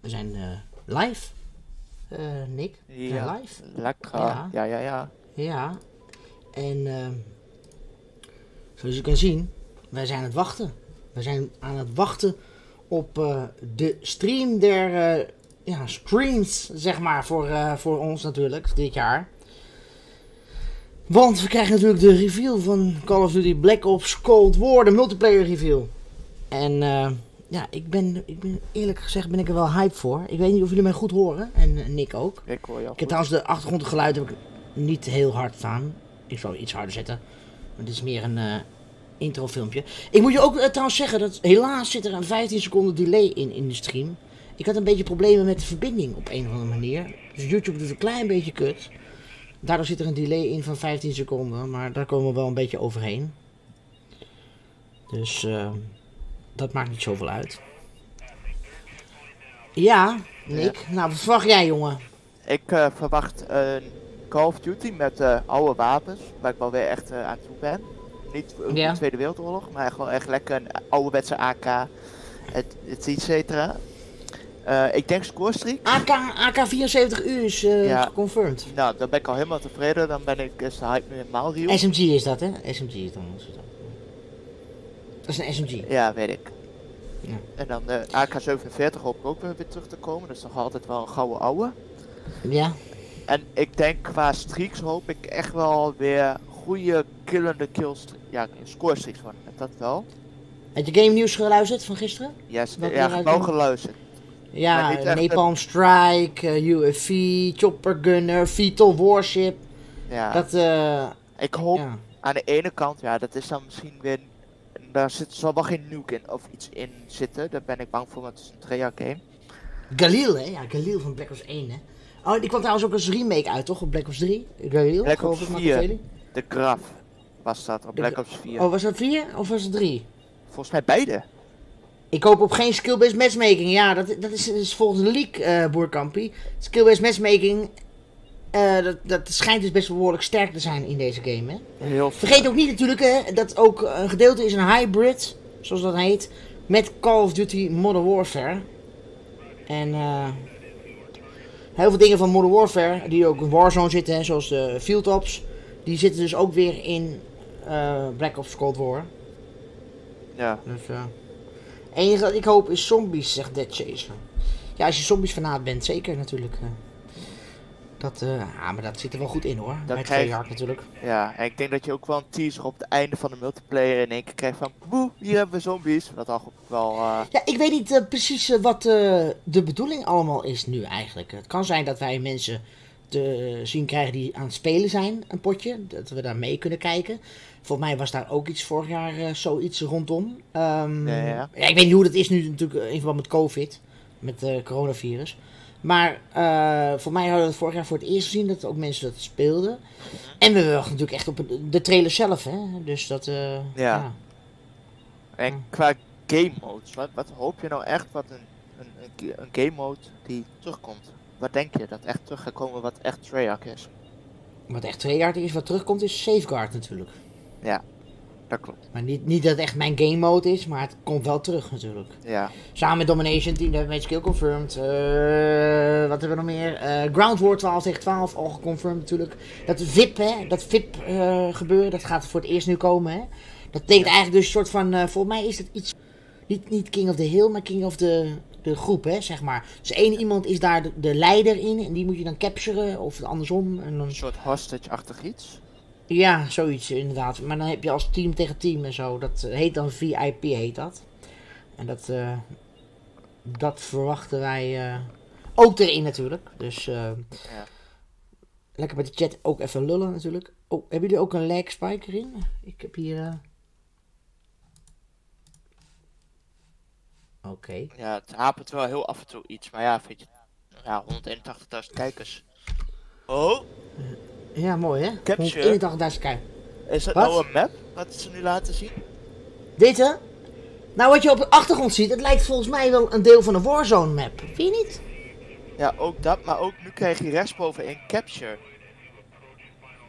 We zijn live, Nick. Ja, live. Lekker. Ja. Ja, en zoals je kan zien, wij zijn aan het wachten. We zijn aan het wachten op de stream der streams, zeg maar, voor ons natuurlijk, dit jaar. Want we krijgen natuurlijk de reveal van Call of Duty Black Ops Cold War, de multiplayer reveal. En ja, ik ben eerlijk gezegd ben ik er wel hype voor. Ik weet niet of jullie mij goed horen, en Nick ook. Ik hoor jou. Ik heb trouwens de achtergrondgeluid heb ik niet heel hard staan. Ik zal iets harder zetten. Maar dit is meer een introfilmpje. Ik moet je ook trouwens zeggen dat helaas zit er een 15 seconden delay in de stream. Ik had een beetje problemen met de verbinding op een of andere manier. Dus YouTube doet een klein beetje kut. Daardoor zit er een delay in van 15 seconden. Maar daar komen we wel een beetje overheen. Dus dat maakt niet zoveel uit. Ja, Nick. Ja. Nou, wat verwacht jij, jongen? Ik verwacht een Call of Duty met oude wapens. Waar ik wel weer echt aan toe ben. Niet de Tweede Wereldoorlog, maar gewoon echt lekker een ouderwetse AK. Et cetera. Ik denk scorestreak. AK-74U is confirmed. Nou, dan ben ik al helemaal tevreden. Dan ben ik de hype nu helemaal real. SMG is dat, hè? SMG is dan. Dat is een SMG. Ja, weet ik. Ja. En dan de AK-47 hoop ik ook weer terug te komen. Dat is toch altijd wel een gouden ouwe. Ja. En ik denk qua streaks hoop ik echt wel weer goede killende kills. Ja, score streaks van. Dat wel. Heb je game nieuws geluisterd van gisteren? Yes, ja, gewoon geluisterd. Ja, Napalm Strike, UFV, Chopper Gunner, Vital Warship. Ja. Dat, ik hoop aan de ene kant, ja, dat is dan misschien weer. Daar zal wel geen nuke in of iets in zitten. Daar ben ik bang voor, want het is een Treyarch game. Galil, hè? Ja, Galil van Black Ops 1, hè? Oh, die kwam trouwens ook als remake uit, toch? Op Black Ops 3? Galil? Black Ops 4. De Graf was dat op Black Ops 4. Oh, was dat 4 of was het 3? Volgens mij beide. Ik hoop op geen skill-based matchmaking. Ja, dat is volgens de leak, Boerkampie. Skill-based matchmaking, dat schijnt dus best wel behoorlijk sterk te zijn in deze game, hè? Heel Vergeet ook niet natuurlijk, hè, dat ook een gedeelte is een hybrid, zoals dat heet, met Call of Duty Modern Warfare. En heel veel dingen van Modern Warfare, die ook in Warzone zitten, hè, zoals de Field Ops, die zitten dus ook weer in Black Ops Cold War. Ja. Dus, enige wat ik hoop is zombies, zegt Dead Chaser. Ja, als je zombies fanaat bent, zeker natuurlijk. Maar dat zit er wel goed in hoor. Dat bij Treyarch natuurlijk. Ja, en ik denk dat je ook wel een teaser op het einde van de multiplayer in één keer krijgt van boe, hier hebben we zombies. Wat al wel... Ja, ik weet niet precies wat de bedoeling allemaal is nu eigenlijk. Het kan zijn dat wij mensen te zien krijgen die aan het spelen zijn, een potje. Dat we daar mee kunnen kijken. Volgens mij was daar ook iets vorig jaar zoiets rondom. Ja, ik weet niet hoe dat is nu natuurlijk in verband met COVID. Met coronavirus. Maar voor mij hadden we het vorig jaar voor het eerst gezien dat ook mensen dat speelden. En we wachten natuurlijk echt op de trailer zelf, hè. Dus dat, ja. En qua game modes, wat hoop je nou echt wat een game mode die terugkomt? Wat denk je dat echt terug gaat komen wat echt Treyarch is? Wat echt Treyarch is, wat terugkomt is Safeguard natuurlijk. Ja, dat klopt. Maar niet dat het echt mijn game mode is, maar het komt wel terug natuurlijk. Ja. Samen met Domination Team, dat heeft skill confirmed. Wat hebben we nog meer? Ground War 12 tegen 12, al geconfirmed natuurlijk. Dat VIP, hè, dat VIP gebeuren, dat gaat voor het eerst nu komen, hè. Dat betekent eigenlijk dus een soort van, volgens mij is het iets, niet King of the Hill, maar King of the groep, hè, zeg maar. Dus één iemand is daar de leider in en die moet je dan capturen, of andersom. En dan... Een soort hostage-achtig iets? Ja, zoiets inderdaad. Maar dan heb je als team tegen team en zo. Dat heet dan VIP, heet dat. En dat verwachten wij ook erin natuurlijk. Dus ja. Lekker met de chat ook even lullen natuurlijk. Oh, hebben jullie ook een lag spike erin? Ik heb hier... Oké. Ja, het hapert wel heel af en toe iets. Maar ja, vind je... Ja, 181.000 kijkers. Oh! Ja, mooi hè? 181.000 kijkers. Is dat nou een map, wat ze nu laten zien? Dit hè? Nou, wat je op de achtergrond ziet, het lijkt volgens mij wel een deel van een Warzone map. Vind je niet? Ja, ook dat, maar ook nu krijg je rechtsboven een capture.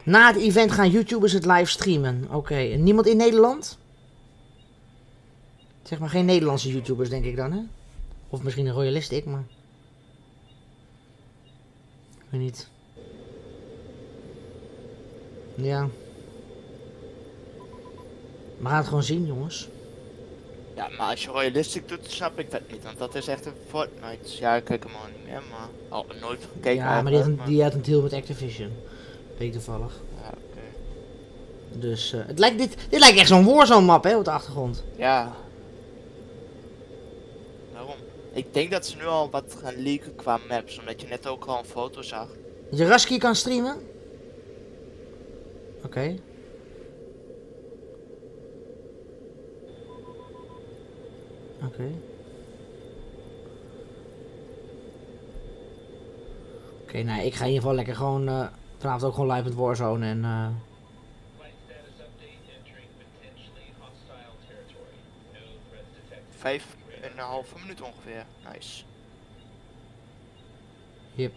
Na het event gaan YouTubers het live streamen. Oké, en niemand in Nederland? Zeg maar geen Nederlandse YouTubers denk ik dan hè? Of misschien een royalistic, maar... Ik weet niet. Ja. We gaan het gewoon zien, jongens. Ja, maar als je royalistic doet, snap ik dat niet. Want dat is echt een Fortnite. Ja, ik kijk hem al niet meer, maar al nooit gekeken. Ja, maar die had een deal met Activision. Weet ik toevallig. Ja, oké. Dus het lijkt dit lijkt echt zo'n Warzone map, hè, op de achtergrond. Ja. Waarom? Ik denk dat ze nu al wat gaan leaken qua maps, omdat je net ook al een foto zag. Dat je Rasky kan streamen? Oké. Oké, nou, ik ga in ieder geval lekker gewoon vanavond ook gewoon live met Warzone en 5,5 minuut ongeveer. Nice. Yep.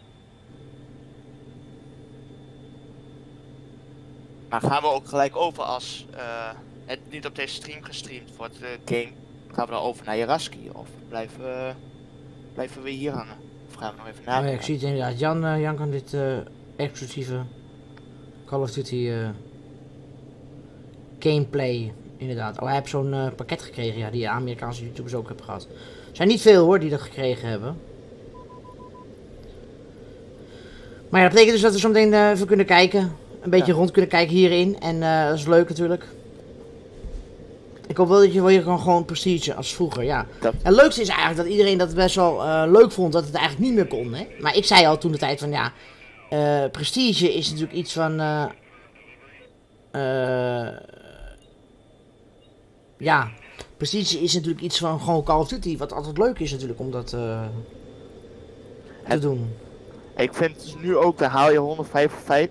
Maar gaan we ook gelijk over als het niet op deze stream gestreamd wordt, de game, gaan we dan over naar Jaraski of blijven we hier hangen? Of gaan we nog even nadenken? Oh ja, ik zie het inderdaad. Jan kan dit exclusieve Call of Duty gameplay inderdaad. Oh, hij heeft zo'n pakket gekregen, ja, die Amerikaanse YouTubers ook hebben gehad. Er zijn niet veel hoor, die dat gekregen hebben. Maar ja, dat betekent dus dat we zo meteen even kunnen kijken. Een beetje rond kunnen kijken hierin. En dat is leuk natuurlijk. Ik hoop wel dat je wel hier gewoon prestige als vroeger, ja. En het leukste is eigenlijk dat iedereen dat best wel leuk vond dat het eigenlijk niet meer kon, hè. Maar ik zei al toen de tijd van, ja, prestige is natuurlijk iets van... ja, prestige is natuurlijk iets van gewoon Call of Duty, wat altijd leuk is natuurlijk om dat te doen. Ik vind dus nu ook, dan haal je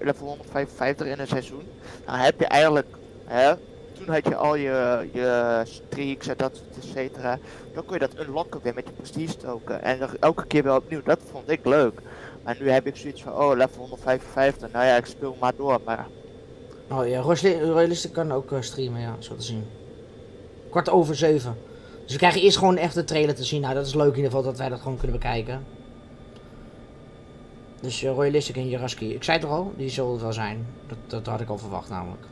level 155 in een seizoen. Dan heb je eigenlijk, hè, toen had je al je streaks en dat et cetera. Dan kun je dat unlocken weer met je prestige token. En dan elke keer weer opnieuw, dat vond ik leuk. Maar nu heb ik zoiets van, oh level 155, nou ja, ik speel maar door, maar... Oh ja, Royalistic kan ook streamen, ja, zo te zien. 7:15. Dus we krijgen eerst gewoon echt de trailer te zien. Nou, dat is leuk in ieder geval dat wij dat gewoon kunnen bekijken. Dus Royalistic en Jaraski. Ik zei het toch al, die zullen het wel zijn. Dat had ik al verwacht namelijk.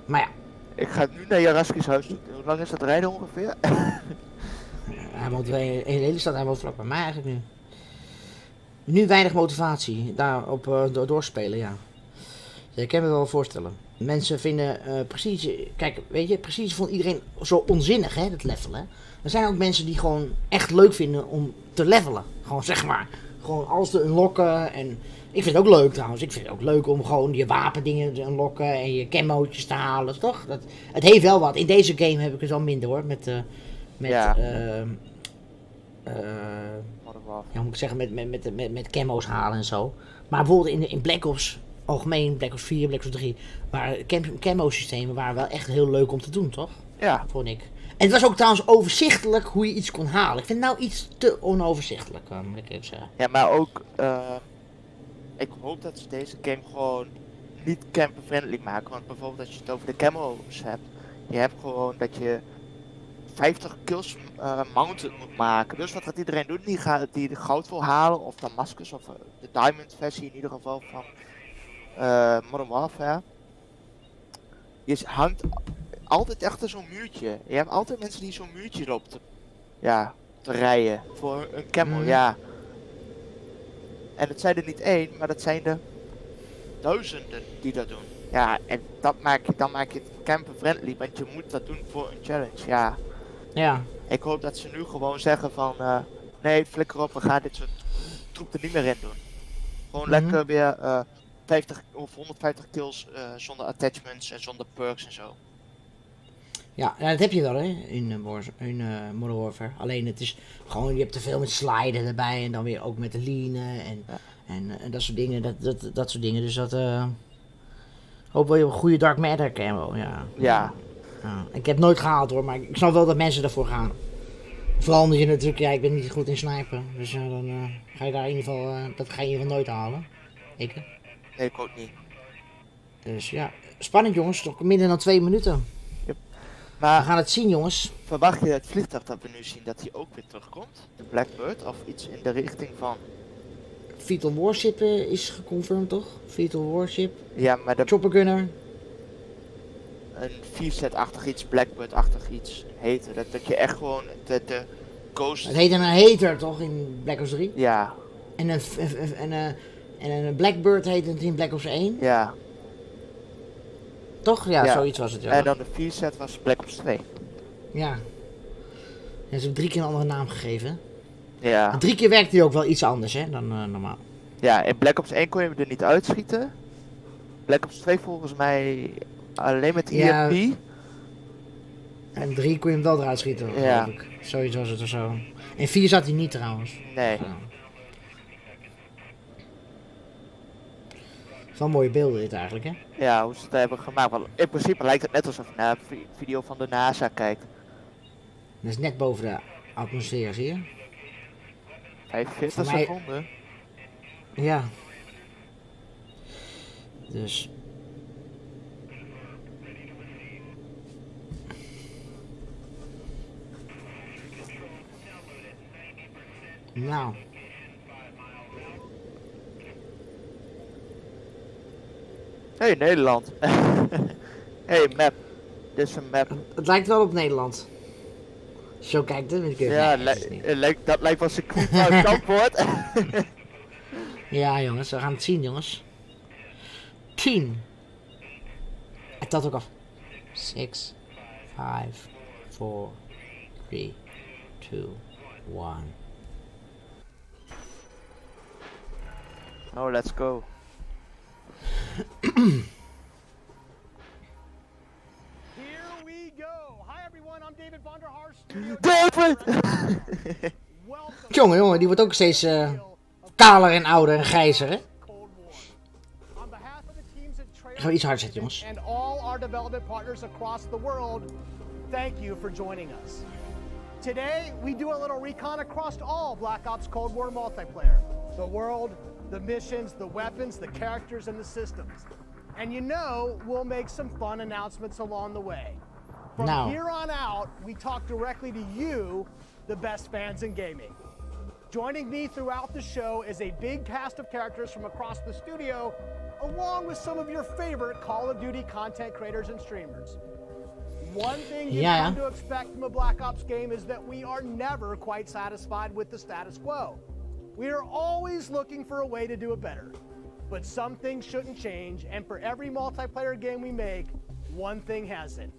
Maar ja. Ik ga nu naar Jaraski's huis toe. Hoe lang is dat rijden ongeveer? Hij woont in de hele stad, hij woont vlak bij mij eigenlijk nu. Nu weinig motivatie daarop doorspelen, ja. Dus ik kan me wel voorstellen. Mensen vinden prestige... Kijk, weet je, prestige vond iedereen zo onzinnig, hè, dat levelen. Er zijn ook mensen die gewoon echt leuk vinden om te levelen. Gewoon, zeg maar. Gewoon alles te unlocken. En ik vind het ook leuk trouwens. Ik vind het ook leuk om gewoon je wapendingen te unlocken en je camootjes te halen, toch? Het heeft wel wat. In deze game heb ik het wel minder hoor. Ja, hoe moet ik zeggen, met camo's halen en zo. Maar bijvoorbeeld in Black Ops, algemeen, Black Ops 4, Black Ops 3, waren camo systemen waren wel echt heel leuk om te doen, toch? Ja. Vond ik. En het was ook trouwens overzichtelijk hoe je iets kon halen. Ik vind het nou iets te onoverzichtelijk, moet ik even zeggen. Ja, maar ook, ik hoop dat ze deze game gewoon niet camper-friendly maken. Want bijvoorbeeld als je het over de camo's hebt, je hebt gewoon dat je 50 kills mounted moet maken. Dus wat gaat iedereen doen? Die de goud wil halen, of dan maskers, of de diamond versie in ieder geval van Modern Warfare. Je hangt altijd achter zo'n muurtje. Je hebt altijd mensen die zo'n muurtje erop te rijden voor een camo, ja. En het zijn er niet één, maar dat zijn er duizenden die dat doen. Ja, en dan maak je het camper-friendly, want je moet dat doen voor een challenge, ja. Ja. Ik hoop dat ze nu gewoon zeggen van, nee, flikker op, we gaan dit soort troep er niet meer in doen. Gewoon lekker weer 50 of 150 kills zonder attachments en zonder perks en zo. Ja, dat heb je wel hè, in Modern Warfare. Alleen het is gewoon, je hebt te veel met sliden erbij en dan weer ook met de leanen en dat soort dingen. Dat soort dingen, dus dat hoop wel je een goede Dark Matter camo, ja. Ja. Ik heb het nooit gehaald hoor, maar ik snap wel dat mensen daarvoor gaan. Vooral omdat je natuurlijk, ja, ik ben niet goed in snipen, dus dan ga je daar in ieder geval, dat ga je in ieder geval nooit halen. Ik? Nee, ik ook niet. Dus ja, spannend jongens, nog minder dan 2 minuten. Yep. Maar we gaan het zien jongens. Verwacht je het vliegtuig dat we nu zien, dat hij ook weer terugkomt? De Blackbird of iets in de richting van... Fetal Warship is geconfirmed toch? Fetal Warship. Ja, maar de... Chopper Gunner. Een 4-set-achtig iets, Blackbird-achtig iets heette. Dat je echt gewoon de Ghost... Het heette een hater toch in Black Ops 3? Ja. En een Blackbird heette het in Black Ops 1? Ja. Toch? Ja, zoiets was het ja. En dan de 4-set was Black Ops 2. Ja. En ze hebben 3 keer een andere naam gegeven. Ja. En 3 keer werkte hij ook wel iets anders hè, dan normaal. Ja, in Black Ops 1 kon je hem er niet uitschieten. Black Ops 2 volgens mij alleen met EMP. Ja. En 3 kon je hem wel eruit schieten, ja. geloof ik. Zoiets was het of zo. En 4 zat hij niet trouwens. Nee. Zo. Wel mooie beelden dit eigenlijk hè? Ja, hoe ze het hebben gemaakt. Want in principe lijkt het net alsof je naar een video van de NASA kijkt. Dat is net boven de atmosfeer, zie je? 45 seconden. Ja. Dus. Nou. Hey, Nederland. Hey, map. Dit is een map. Het lijkt wel op Nederland. Zo kijkt het, weet ik even. Ja, dat lijkt wel circuit uit Kampwoord. Ja, jongens, we gaan het zien, jongens. 10. Hij telt ook af. 6, 5, 4, 3, 2, 1. Oh, let's go. Here we go. Hi everyone, I'm David van der Harst. David! Jongen, die wordt ook steeds kaler en ouder en grijzer, hè? Ik ga iets harder zetten, jongens. And all our development partners across the world, thank you for joining us. Today, we do a little recon across all Black Ops Cold War multiplayer. The world, the missions, the weapons, the characters, and the systems. And you know, we'll make some fun announcements along the way. From here on out, we talk directly to you, the best fans in gaming. Joining me throughout the show is a big cast of characters from across the studio, along with some of your favorite Call of Duty content creators and streamers. One thing you've come to expect from a Black Ops game is that we are never quite satisfied with the status quo. We are always looking for a way to do it better. But some things shouldn't change, and for every multiplayer game we make, one thing hasn't: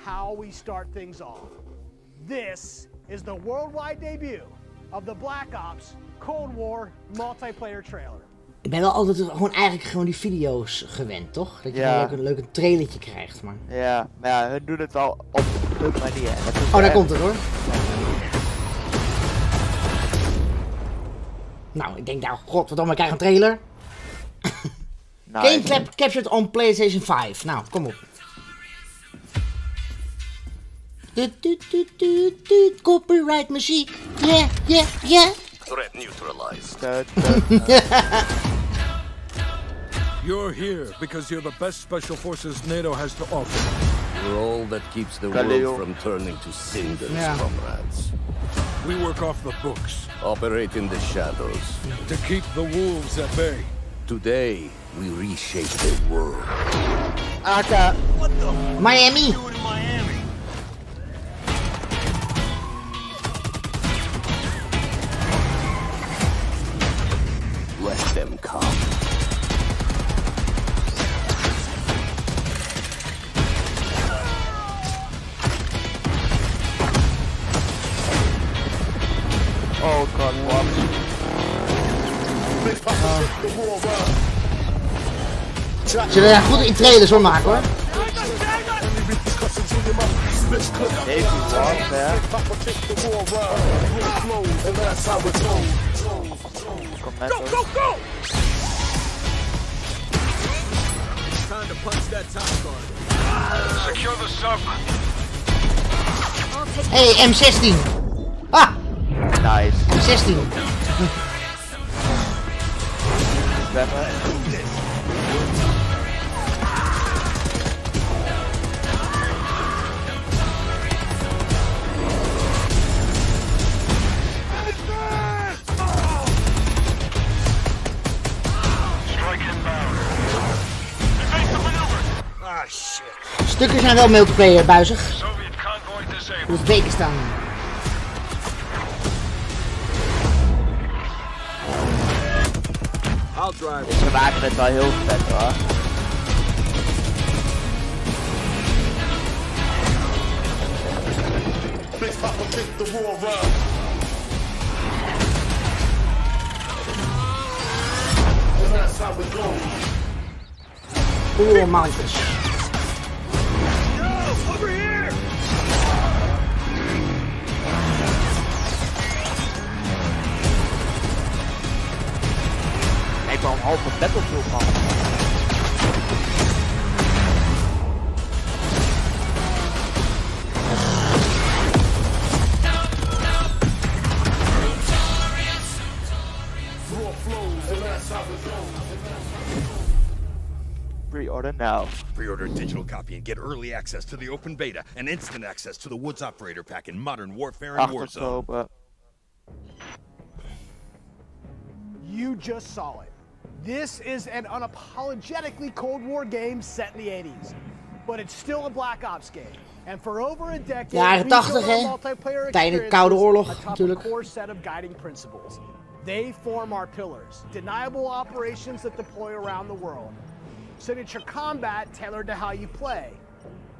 how we start things off. This is the worldwide debut of the Black Ops Cold War multiplayer trailer. Ik ben wel altijd gewoon die video's gewend, toch? Dat je een leuk trailertje krijgt, maar... Ja, maar ja, hun doen het wel op een leuke manier. Daar komt het, hoor. Nou, ik denk, godverdomme, we krijgen een trailer. Nice. Game captured on PlayStation 5. Nou, kom op. Copyright muziek. Yeah. Threat neutralized. You're here because you're the best special forces NATO has to offer. You're all that keeps the world from turning to cinders, comrades. We work off the books. Operate in the shadows. To keep the wolves at bay. Today, we reshape the world. Aka. What the Miami. Doing in Miami? Let them come. Oh god, what? Zullen we daar goed in trailers voor maken, hoor? Go! Time to punch that time card. Secure the sub. Hey, M16. Ah! Nice. M16. Stukken zijn wel multiplayer, buizig. Hoe het weken staan. Ze maken het wel heel vet, hoor. Oeh, mannetjes. Ik wil een halve Battlefield, man. Pre-order now. Pre-order a digital copy and get early access to the open beta and instant access to the Woods Operator Pack in Modern Warfare and Warzone. You just saw it. This is an unapologetically Cold War game set in the 80s, but it's still a Black Ops game. And for over a decade, Jaren 80, hè? Tijdens de Koude Oorlog, natuurlijk. Core set of guiding principles. They form our pillars. Deniable operations that deploy around the world. Signature combat tailored to how you play.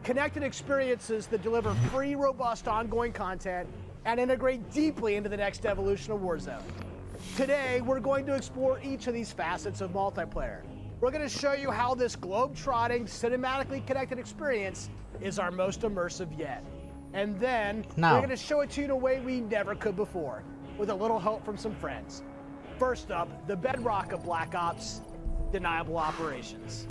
Connected experiences that deliver free, robust, ongoing content and integrate deeply into the next evolution of Warzone. Today, we're going to explore each of these facets of multiplayer. We're going to show you how this globe-trotting, cinematically connected experience is our most immersive yet. And then, we're going to show it to you in a way we never could before, with a little help from some friends. First up, the bedrock of Black Ops, deniable operations.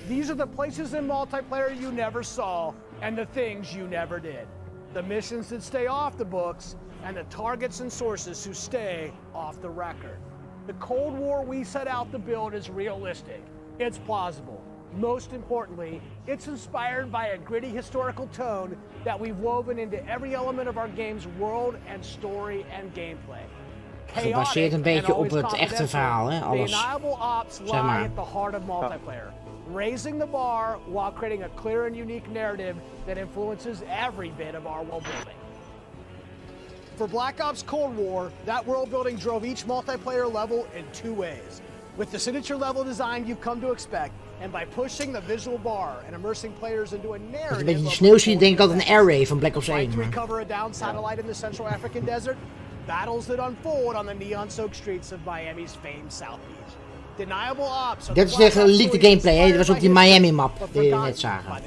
These are the places in multiplayer you never saw and the things you never did. The missions that stay off the books and the targets and sources who stay off the record. The Cold War we set out to build is realistic. It's plausible. Most importantly, it's inspired by a gritty historical tone that we've woven into every element of our game's world and story and gameplay. Gebaseerd een beetje op het echte verhaal, hè, alles. Deniable ops lie at the heart of multiplayer. Raising the bar while creating a clear and unique narrative that influences every bit of our world building. For Black Ops Cold War, that world building drove each multiplayer level in two ways. With the signature level design you've come to expect, and by pushing the visual bar and immersing players into a narrative. Een beetje die sneeuwschiet, denk ik altijd een air ray van Black Ops 1. To recover a downed satellite in the Central African desert, battles that unfold on the neon-soaked streets of Miami's famed South Beach. Deniable ops. Dit is de geleakte gameplay, hè? Dat was op die Miami map die we net zagen.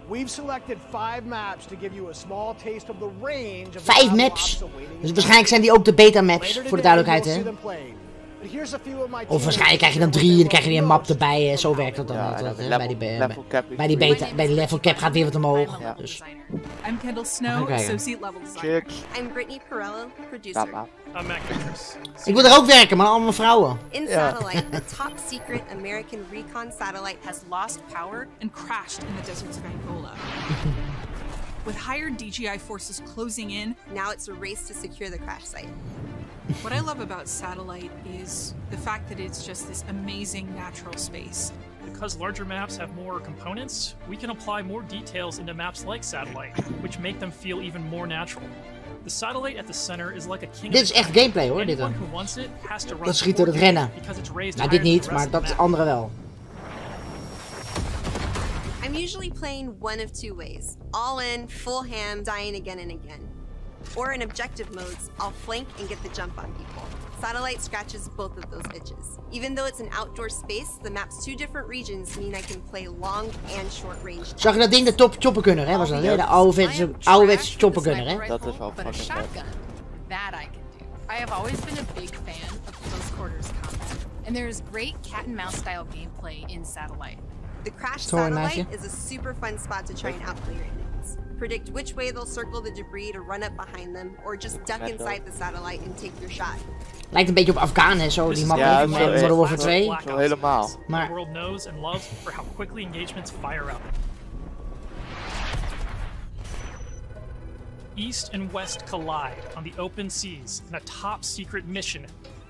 We've selected 5 maps to give you a small taste of the range of 5 maps? Dus waarschijnlijk zijn die ook de beta maps, voor de duidelijkheid, hè? Of waarschijnlijk krijg je dan 3 en dan krijg je weer een map erbij. Zo werkt dat dan niet. Bij de level cap gaat weer wat omhoog. Ja. Dus. I'm Kendall Snow, associate level designer. I'm Brittany Perello, producer. I'm Matt Kickers. Ik wil er ook werken, maar allemaal vrouwen. In Satellite, the top secret American recon satellite has lost power and crashed in the deserts of Angola. With higher DGI forces closing in, now it's a race to secure the crash site. What I love about Satellite is the fact that it's just this amazing natural space. Because larger maps have more components, we can apply more details into maps like Satellite, which make them feel even more natural. The satellite at the center is like a king. Dit is echt gameplay hoor, dit dan. Dat schieten, dat rennen. Nou, dit niet, maar dat andere wel. I'm usually playing one of 2 ways. All in, full ham, dying again and again. Or in objective modes, I'll flank and get the jump on people. Satellite scratches both of those itches. Even though it's an outdoor space, the map's 2 different regions mean I can play long and short range. Zag je dat ding, de choppergunner, hè? Was dat, hè? De ouderwetse choppergunner, hè? Dat is wel But a shotgun, that I can do. I have always been a big fan of close quarters combat, and there is great cat and mouse style gameplay in Satellite. The crash satellite is a super fun spot to try and outplay your enemies. Predict which way they'll circle the debris to run up behind them, or just duck inside the satellite and take your shot. Lijkt een beetje op Afghaan en zo, die map van Modern Warfare 2. Zo helemaal. Maar the world knows and loves for how quickly engagements fire up. East and West collide on the open seas in a top secret mission.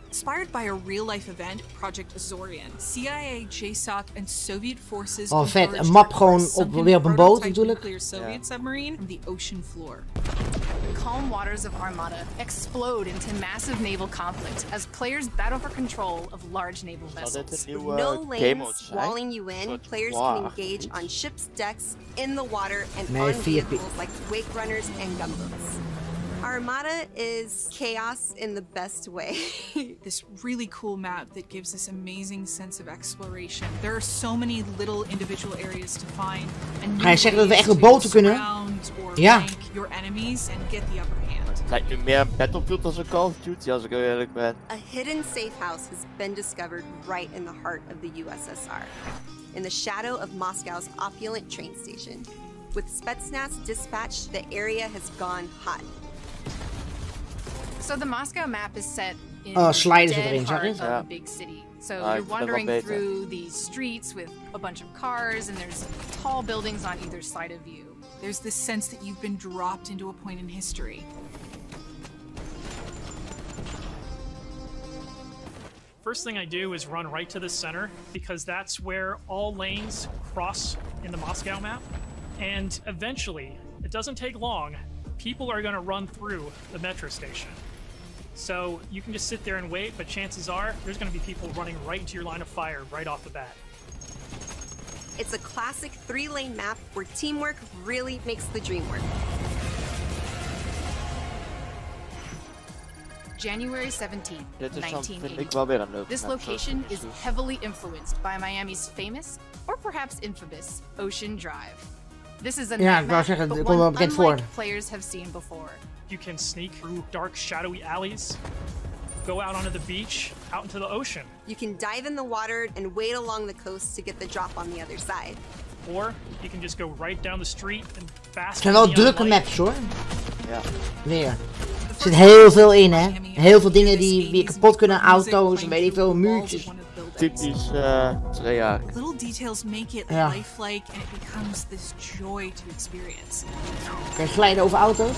Inspired by a real-life event, Project Azorian, CIA, JSOC and Soviet forces. Oh vet, een map gewoon weer op een boot natuurlijk. Soviet submarine from the ocean floor. The calm waters of Armada explode into massive naval conflict as players battle for control of large naval vessels. No lanes walling you in, players can engage on ships' decks, in the water, and on vehicles like wake runners and gunboats. Armada is chaos in the best way. This really cool map that gives this amazing sense of exploration. There are so many little individual areas to find. Ga je zeggen dat we echt op boten kunnen? Ja. Your enemies and get the upper hand. Het lijkt nu meer een Battlefield als een Call of Duty, als ik eerlijk ben. A hidden safe house has been discovered right in the heart of the USSR, in the shadow of Moscow's opulent train station. With Spetsnaz dispatched, the area has gone hot. So the Moscow map is set in the dead heart of a big city. So you're wandering through these streets with a bunch of cars, and there's tall buildings on either side of you. There's this sense that you've been dropped into a point in history. First thing I do is run right to the center because that's where all lanes cross in the Moscow map. And eventually, it doesn't take long, people are gonna run through the metro station. So you can just sit there and wait, but chances are there's gonna be people running right into your line of fire right off the bat. It's a classic 3-lane map where teamwork really makes the dream work. January 17, 1980. This location is heavily influenced by Miami's famous, or perhaps infamous, Ocean Drive. This is a night map, but one unlike players have seen before. You can sneak through dark, shadowy alleys, go out onto the beach, out into the ocean. You can dive in the water and wade along the coast to get the drop on the other side. Or you can just go right down the street and fast. Het zijn wel drukke maps hoor. Ja. Weer. Er zit heel veel in hè. Heel veel dingen die weer kapot kunnen, auto's en weet ik veel, muurtjes. Typisch Treyarch. Little details make it lifelike and it becomes this joy to experience. Kan je glijden over auto's?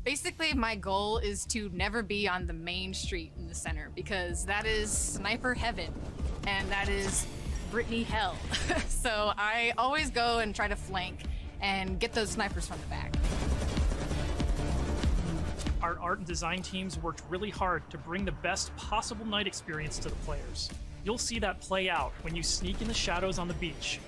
Basically, my goal is to never be on the main street in the center because that is sniper heaven and that is Brittany hell. So I always go and try to flank and get those snipers from the back. Our art and design teams worked really hard to bring the best possible night experience to the players. You'll see that play out when you sneak in the shadows on the beach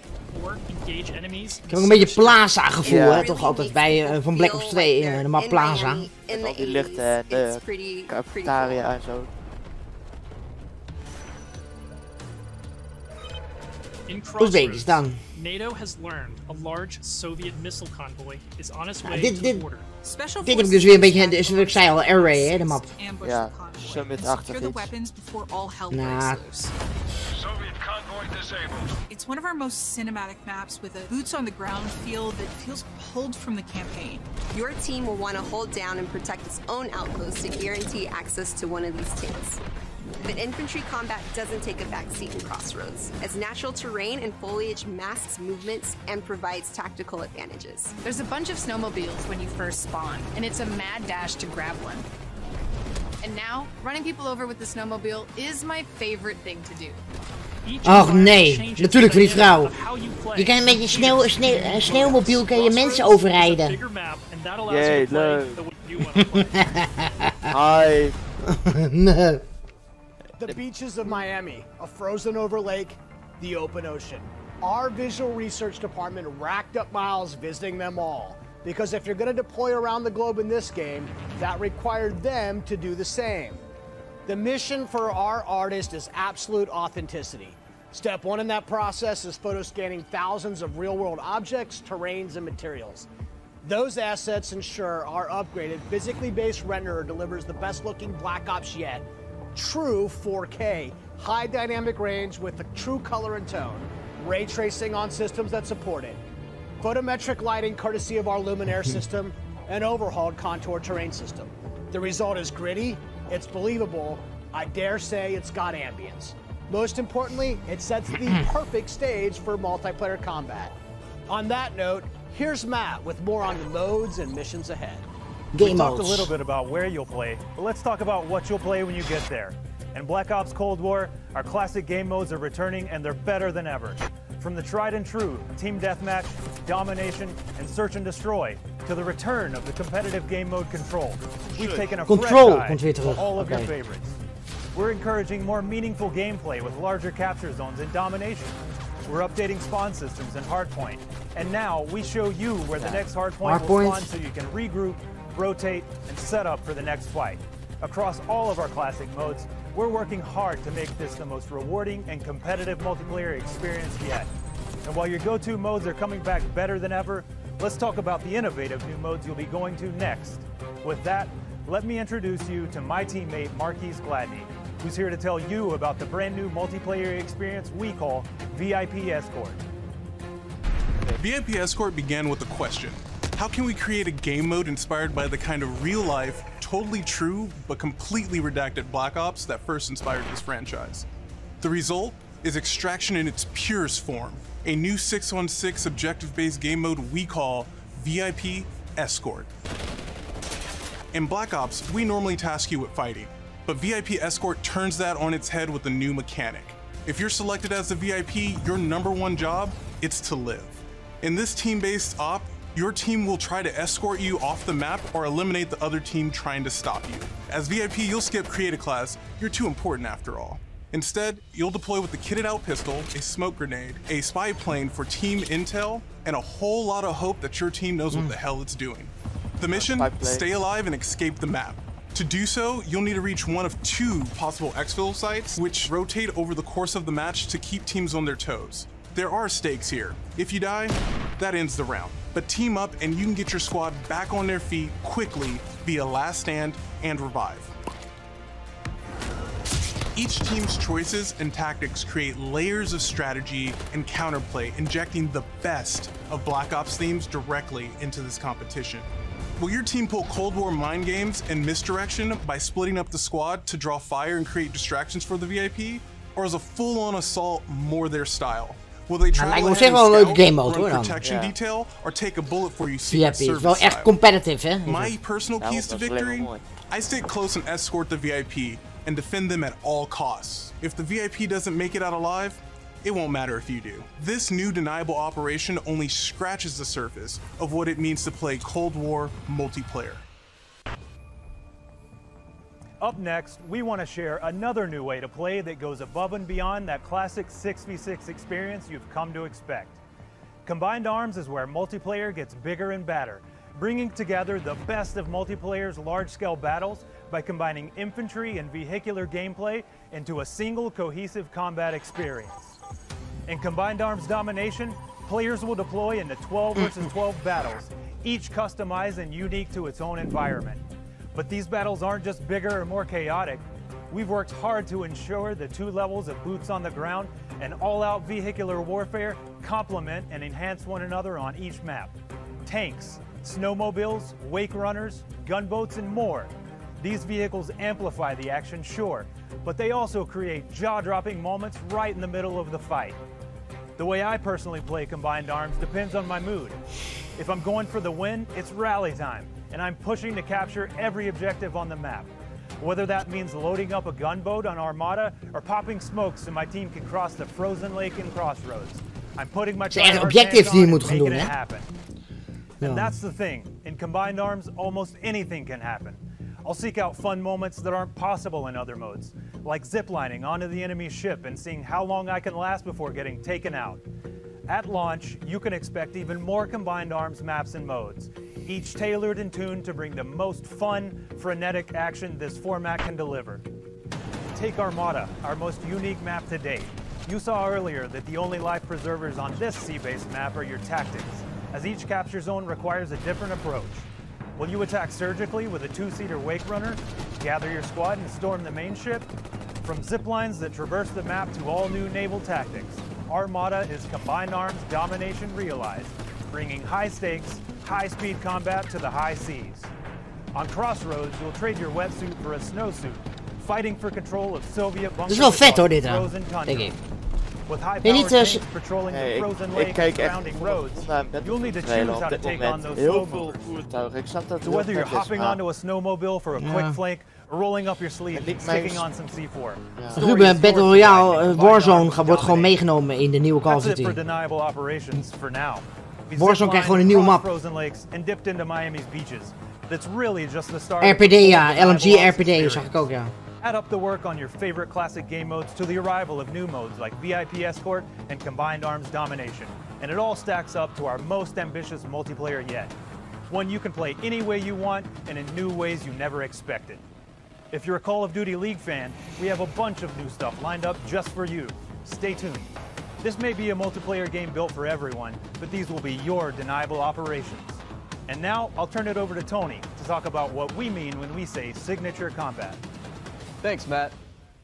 or engage enemies. Ik heb ook een beetje Plaza gevoel, hè, toch altijd bij van Black Ops 2, de map Plaza. Met al die lichten en de cafetaria en zo. In Crossroads, NATO has learned a large Soviet missile convoy is on its way to the border. Dit heb ik dus weer een beetje, zoals ik zei al, Air Ray, hè, de map. Ja, Summit-achtig iets. Nah. It's one of our most cinematic maps with a boots on the ground feel that feels pulled from the campaign. Your team will want to hold down and protect its own outpost to guarantee access to one of these tanks. But infantry combat doesn't take a backseat in Crossroads, as natural terrain and foliage masks movements and provides tactical advantages. There's a bunch of snowmobiles when you first spawn, and it's a mad dash to grab one. And now, running people over with the snowmobile is my favorite thing to do. Och nee, natuurlijk voor die vrouw. Je kan met je sneeuwmobiel kan je mensen overrijden. Jee, leuk. Hi. Nee. The beaches of Miami, a frozen over lake, the open ocean. Our visual research department racked up miles visiting them all. Because if you're going to deploy around the globe in this game, that required them to do the same. The mission for our artist is absolute authenticity. Step one in that process is photo scanning thousands of real-world objects, terrains, and materials. Those assets ensure our upgraded, physically based renderer delivers the best-looking Black Ops yet. True 4K, high dynamic range with a true color and tone, ray tracing on systems that support it, photometric lighting courtesy of our Luminaire system, and overhauled contour terrain system. The result is gritty, it's believable, I dare say it's got ambience. Most importantly, it sets the perfect stage for multiplayer combat. On that note, here's Matt with more on the modes and missions ahead. We talked a little bit about where you'll play, but let's talk about what you'll play when you get there. In Black Ops Cold War, our classic game modes are returning and they're better than ever. From the tried and true Team Deathmatch, Domination, and Search and Destroy, to the return of the competitive game mode Control. We've taken a fresh eye to all of your favorites. We're encouraging more meaningful gameplay with larger capture zones and Domination. We're updating spawn systems in Hardpoint. And now we show you where the next Hardpoint will spawn so you can regroup, rotate, and set up for the next fight. Across all of our classic modes, we're working hard to make this the most rewarding and competitive multiplayer experience yet. And while your go-to modes are coming back better than ever, let's talk about the innovative new modes you'll be going to next. With that, let me introduce you to my teammate Marquise Gladney, who's here to tell you about the brand new multiplayer experience we call VIP Escort. VIP Escort began with a question. How can we create a game mode inspired by the kind of real-life, totally true, but completely redacted Black Ops that first inspired this franchise? The result is Extraction in its purest form, a new 6-on-6 objective-based game mode we call VIP Escort. In Black Ops, we normally task you with fighting. But VIP Escort turns that on its head with a new mechanic. If you're selected as the VIP, your #1 job, it's to live. In this team-based op, your team will try to escort you off the map or eliminate the other team trying to stop you. As VIP, you'll skip creative class, you're too important after all. Instead, you'll deploy with the kitted out pistol, a smoke grenade, a spy plane for team intel, and a whole lot of hope that your team knows what the hell it's doing. The mission, stay alive and escape the map. To do so, you'll need to reach one of 2 possible exfil sites, which rotate over the course of the match to keep teams on their toes. There are stakes here. If you die, that ends the round. But team up and you can get your squad back on their feet quickly via last stand and revive. Each team's choices and tactics create layers of strategy and counterplay, injecting the best of Black Ops themes directly into this competition. Will your team pull Cold War mind games and misdirection by splitting up the squad to draw fire and create distractions for the VIP? Or is a full-on assault more their style? Will they try to run protection detail or take a bullet for you secret service style? Competitive, hè? My personal keys to victory? I stay close and escort the VIP and defend them at all costs. If the VIP doesn't make it out alive, it won't matter if you do. This new deniable operation only scratches the surface of what it means to play Cold War multiplayer. Up next, we want to share another new way to play that goes above and beyond that classic 6v6 experience you've come to expect. Combined Arms is where multiplayer gets bigger and badder, bringing together the best of multiplayer's large-scale battles by combining infantry and vehicular gameplay into a single cohesive combat experience. In Combined Arms Domination, players will deploy into 12 versus 12 battles, each customized and unique to its own environment. But these battles aren't just bigger or more chaotic. We've worked hard to ensure the 2 levels of boots on the ground and all-out vehicular warfare complement and enhance one another on each map. Tanks, snowmobiles, wake runners, gunboats, and more. These vehicles amplify the action, sure, but they also create jaw-dropping moments right in the middle of the fight. The way I personally play Combined Arms depends on my mood. If I'm going for the win, it's rally time, and I'm pushing to capture every objective on the map. Whether that means loading up a gunboat on Armada or popping smokes so my team can cross the frozen lake in Crossroads. I'm putting my objectives die je moet gaan doen, hè? And that's the thing. In Combined Arms, almost anything can happen. I'll seek out fun moments that aren't possible in other modes, like ziplining onto the enemy ship and seeing how long I can last before getting taken out. At launch, you can expect even more Combined Arms maps and modes, each tailored and tuned to bring the most fun, frenetic action this format can deliver. Take Armada, our most unique map to date. You saw earlier that the only life preservers on this sea-based map are your tactics, as each capture zone requires a different approach. Will you attack surgically with a 2-seater wake runner, gather your squad and storm the main ship? From ziplines that traverse the map to all new naval tactics, Armada is Combined Arms Domination realized, bringing high stakes, high-speed combat to the high seas. On Crossroads, you'll trade your wetsuit for a snowsuit, fighting for control of Soviet bunkers. Dat is wel vet hoor, dit dan, denk ik. With high-powered tanks patrolling the frozen lake and surrounding roads, you'll need to choose how to take on those snowmobiles. So whether you're hopping onto a snowmobile for a quick flank, or rolling up your sleeve and sticking on some C4. Ruben, Battle Royale, Warzone wordt gewoon meegenomen in de nieuwe Call of Duty. Warzone krijgt gewoon een nieuwe map. RPD, ja, LMG RPD zag ik ook, ja. Add up the work on your favorite classic game modes to the arrival of new modes like VIP Escort and Combined Arms Domination, and it all stacks up to our most ambitious multiplayer yet. One you can play any way you want and in new ways you never expected. If you're a Call of Duty League fan, we have a bunch of new stuff lined up just for you. Stay tuned. This may be a multiplayer game built for everyone, but these will be your deniable operations. And now, I'll turn it over to Tony to talk about what we mean when we say signature combat. Thanks, Matt.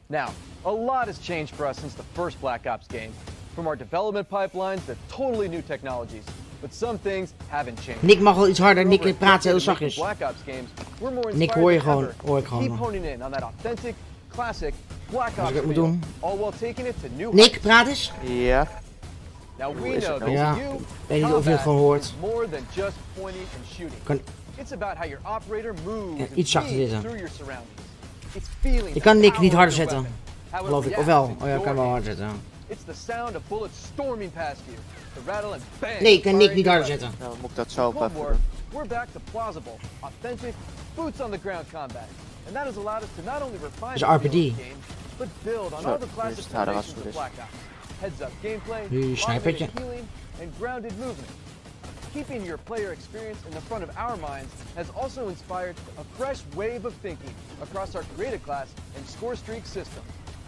Now, a lot has changed for us since the first Black Ops game, from our development pipelines to totally new technologies. But some things haven't changed. Nick mag wel iets harder, Nick praat heel zachtjes. Black Ops games, we're more Nick hoor je gewoon, hoor ik gewoon. Keep honing in on that authentic, classic Black Ops feel, all while taking it to new Nick, praat eens. Ja. Now we know that ja. you, weet niet of je het gewoon hoort. More than just pointing and shooting. It's about how your operator moves ja, iets zachter dit dan. through your surroundings. Je kan Nick niet harder zetten. Geloof ik. Of wel? Oh ja, ik kan wel harder zetten. It's the sound of bullets storming past you. The rattle and bang. Nee, ik kan Nick niet harder zetten. Nou, moet ik dat zo even doen. We're back to plausible, authentic, boots on the ground combat. And that has allowed us to not only refine the game, but build on all the classic foundations of Black Ops. Heads-up gameplay, automated healing, and grounded movement. Keeping your player experience in the front of our minds has also inspired a fresh wave of thinking across our creative class and score streak system,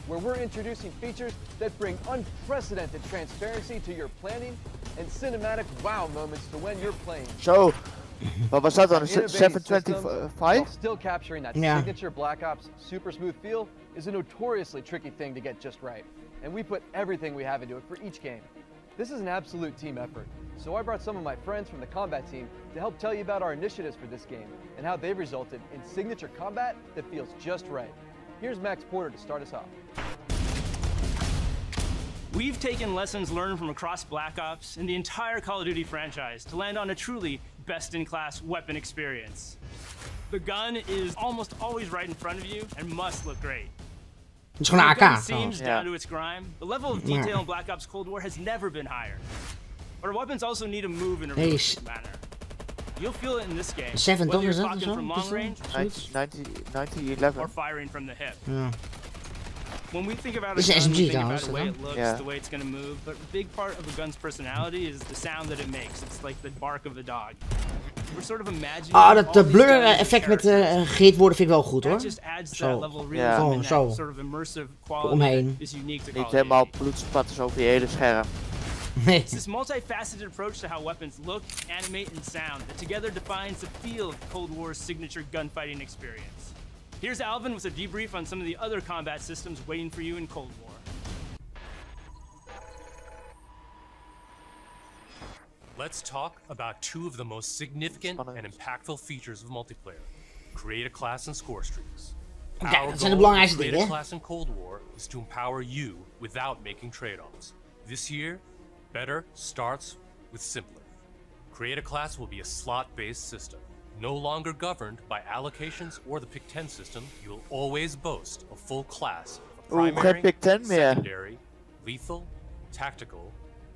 where we're introducing features that bring unprecedented transparency to your planning and cinematic wow moments to when you're playing. Zo, wat was dat dan? 725? Still capturing that signature Black Ops super smooth feel is a notoriously tricky thing to get just right, and we put everything we have into it for each game. This is an absolute team effort, so I brought some of my friends from the combat team to help tell you about our initiatives for this game and how they've resulted in signature combat that feels just right. Here's Max Porter to start us off. We've taken lessons learned from across Black Ops and the entire Call of Duty franchise to land on a truly best-in-class weapon experience. The gun is almost always right in front of you and must look great. Het is gewoon een AK. It seems down to its grime. The level of detail in Black Ops Cold War has never been higher. But our weapons also need to move in a realistic manner. You'll feel it in this game. 7 whether you're toch talking from long range 1911 or firing from the hip. Ja. When we think about This a is gun, we SMG think about trouwens, the way it looks, yeah. the way it's going to move, but a big part of a gun's personality is the sound that it makes. It's like the bark of a dog. We're sort of imagining Ah, dat blur effect met gegeten worden vind ik wel goed hoor. Zo, gewoon zo. Omheen. Niet helemaal bloedspatters over je hele scherm. It's this multifaceted approach to how weapons look, animate, and sound that together defines the feel of Cold War's signature gunfighting experience. Here's Alvin with a debrief on some of the other combat systems waiting for you in Cold War. Let's talk about two of the most significant and impactful features of multiplayer. Create a class and score streaks. Kijk, dat zijn de belangrijkste dingen. Create a class in Cold War is to empower you without making trade-offs. This year, better starts with simpler. Create a class will be a slot-based system. No longer governed by allocations or the Pick 10 system, you will always boast a full class of primary, secondary, lethal, tactical,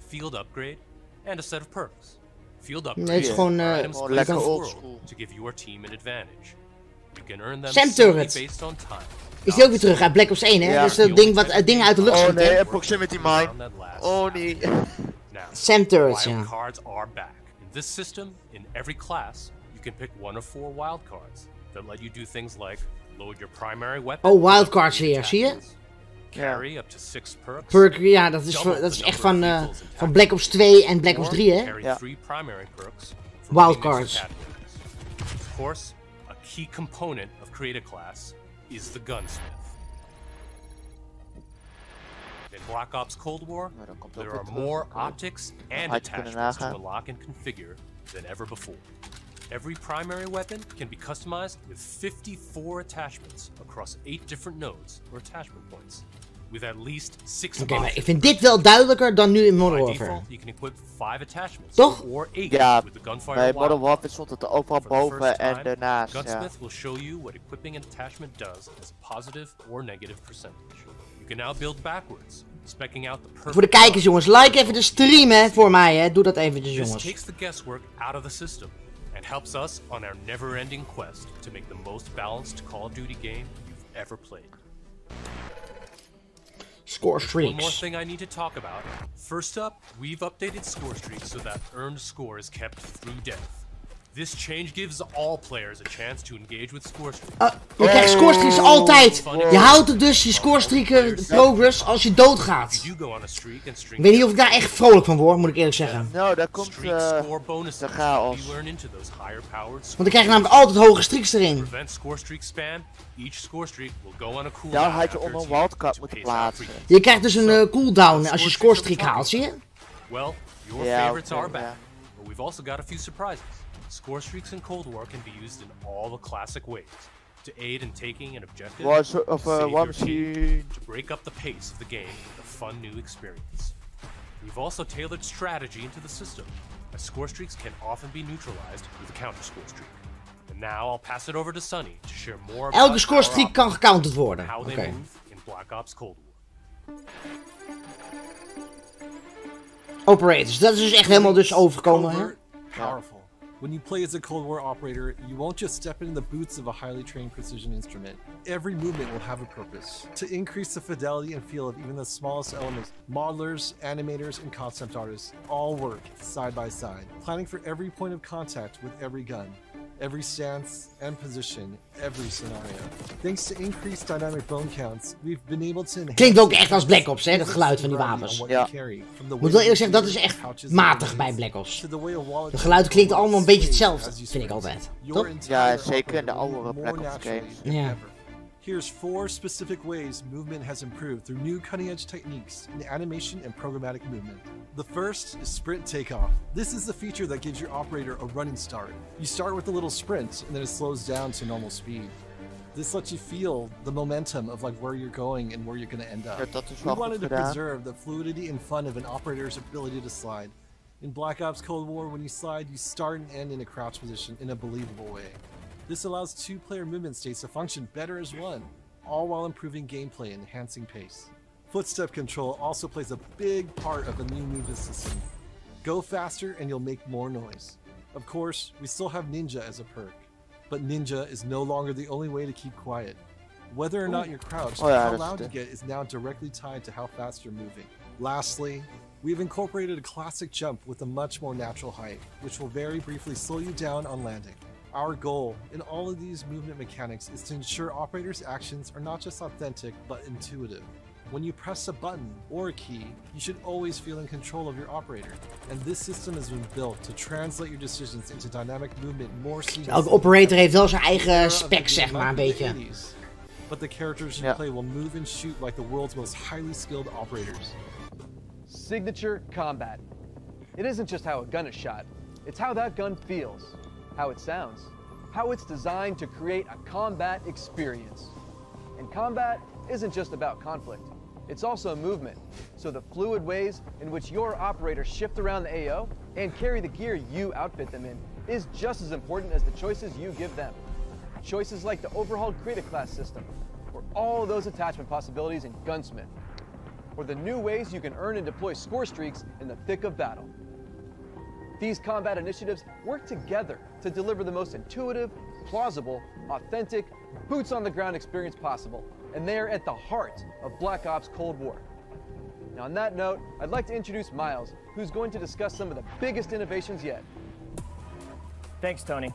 field upgrade, and a set of perks. Field upgrade items placed in the world to give your team an advantage. You can earn them solely based on time. Is die ook weer terug uit Black Ops 1 hè? Ja. Dus dat ding wat dingen uit de lucht schiet. Oh nee, proximity mine. Oh nee. Sam turrets, ja. Wildcards are back. In this system, in every class, you can pick one of 4 wildcards that let you do things like load your primary weapon. Oh, wildcards weer, zie je? Carry up to 6 perks. Perk, ja, dat is echt van Black Ops 2 en Black Ops 3 hè? Ja. 3 primary perks. Wildcards. Of course, a key component of create a class is the gunsmith. In Black Ops Cold War, there are more optics and attachments to unlock and configure than ever before. Every primary weapon can be customized with 54 attachments across 8 different nodes or attachment points, with at least 6 Oké, maar ik vind dit wel duidelijker dan nu in Modern Warfare. You can equip 5 attachments. Toch? Or 8 ja, with the gunfire bij Modern Warfare stond het overal boven en daarnaast. Gunsmith will show you what equipping an attachment does as a positive or negative percentage. You can now build backwards, speccing out the perfect. Voor de kijkers jongens, like even de stream hè, voor mij hè. Doe dat eventjes jongens. This takes the guesswork out of the system and helps us on our never-ending quest to make the most balanced Call of Duty game you've ever played. Score streaks. One more thing I need to talk about. First up, we've updated score streaks so that earned score is kept through death. This change gives all players a chance to engage with score streaks. Je krijgt score streaks altijd. Je houdt er dus je score streaker progress als je doodgaat. Ik weet niet of ik daar echt vrolijk van word, moet ik eerlijk zeggen. Nou, daar komt de chaos. Want dan krijg je namelijk altijd hoge streaks erin. Ja, had je onder een wildcard moeten plaatsen. Je krijgt dus een cooldown als je score streak haalt, zie je? Well, your favorites are back, but we've also got a few surprises. Score streaks in Cold War can be used in all the classic ways. To aid in taking an objective, to save your team, to break up the pace of the game with a fun new experience. We've also tailored strategy into the system, as score streaks can often be neutralized with a counter score streak. And now I'll pass it over to Sunny to share more about Elke scorestreak kan gecounterd worden. How they move in Black Ops Cold War. Operators, dat is dus echt helemaal dus overkomen. Hè? Powerful. When you play as a Cold War operator, you won't just step into the boots of a highly trained precision instrument. Every movement will have a purpose. To increase the fidelity and feel of even the smallest elements, modelers, animators, and concept artists all work side by side, planning for every point of contact with every gun, every stance and position, every scenario. Thanks to increased dynamic bone counts, we've been able to enhance... Klinkt ook echt als Black Ops, hè, dat geluid van die wapens. Ja. Moet wel eerlijk zeggen, dat is echt matig bij Black Ops. De geluid klinkt allemaal een beetje hetzelfde, vind ik altijd. Toch? Ja, zeker in de oudere Black Ops games. Ja. Here's 4 specific ways movement has improved through new cutting-edge techniques in animation and programmatic movement. The first is sprint takeoff. This is the feature that gives your operator a running start. You start with a little sprint, and then it slows down to normal speed. This lets you feel the momentum of like where you're going and where you're going to end up. We wanted to preserve the fluidity and fun of an operator's ability to slide. In Black Ops Cold War, when you slide, you start and end in a crouch position in a believable way. This allows 2-player movement states to function better as one, all while improving gameplay and enhancing pace. Footstep control also plays a big part of the new movement system. Go faster and you'll make more noise. Of course, we still have Ninja as a perk, but Ninja is no longer the only way to keep quiet. Whether or not you're crouched, how loud you get is now directly tied to how fast you're moving. Lastly, we've incorporated a classic jump with a much more natural height, which will very briefly slow you down on landing. Our goal in all of these movement mechanics is to ensure operators' actions are not just authentic, but intuitive. When you press a button or a key, you should always feel in control of your operator. And this system has been built to translate your decisions into dynamic movement more seamlessly. Elke operator heeft wel zijn eigen spec, zeg maar, een beetje. But the characters you play will move and shoot like the world's most highly skilled operators. Signature combat. It isn't just how a gun is shot, it's how that gun feels. How it sounds, how it's designed to create a combat experience. And combat isn't just about conflict, it's also movement. So the fluid ways in which your operators shift around the AO and carry the gear you outfit them in is just as important as the choices you give them. Choices like the overhauled Create class system, or all of those attachment possibilities in Gunsmith, or the new ways you can earn and deploy score streaks in the thick of battle. These combat initiatives work together to deliver the most intuitive, plausible, authentic, boots-on-the-ground experience possible, and they are at the heart of Black Ops Cold War. Now on that note, I'd like to introduce Miles, who's going to discuss some of the biggest innovations yet. Thanks, Tony.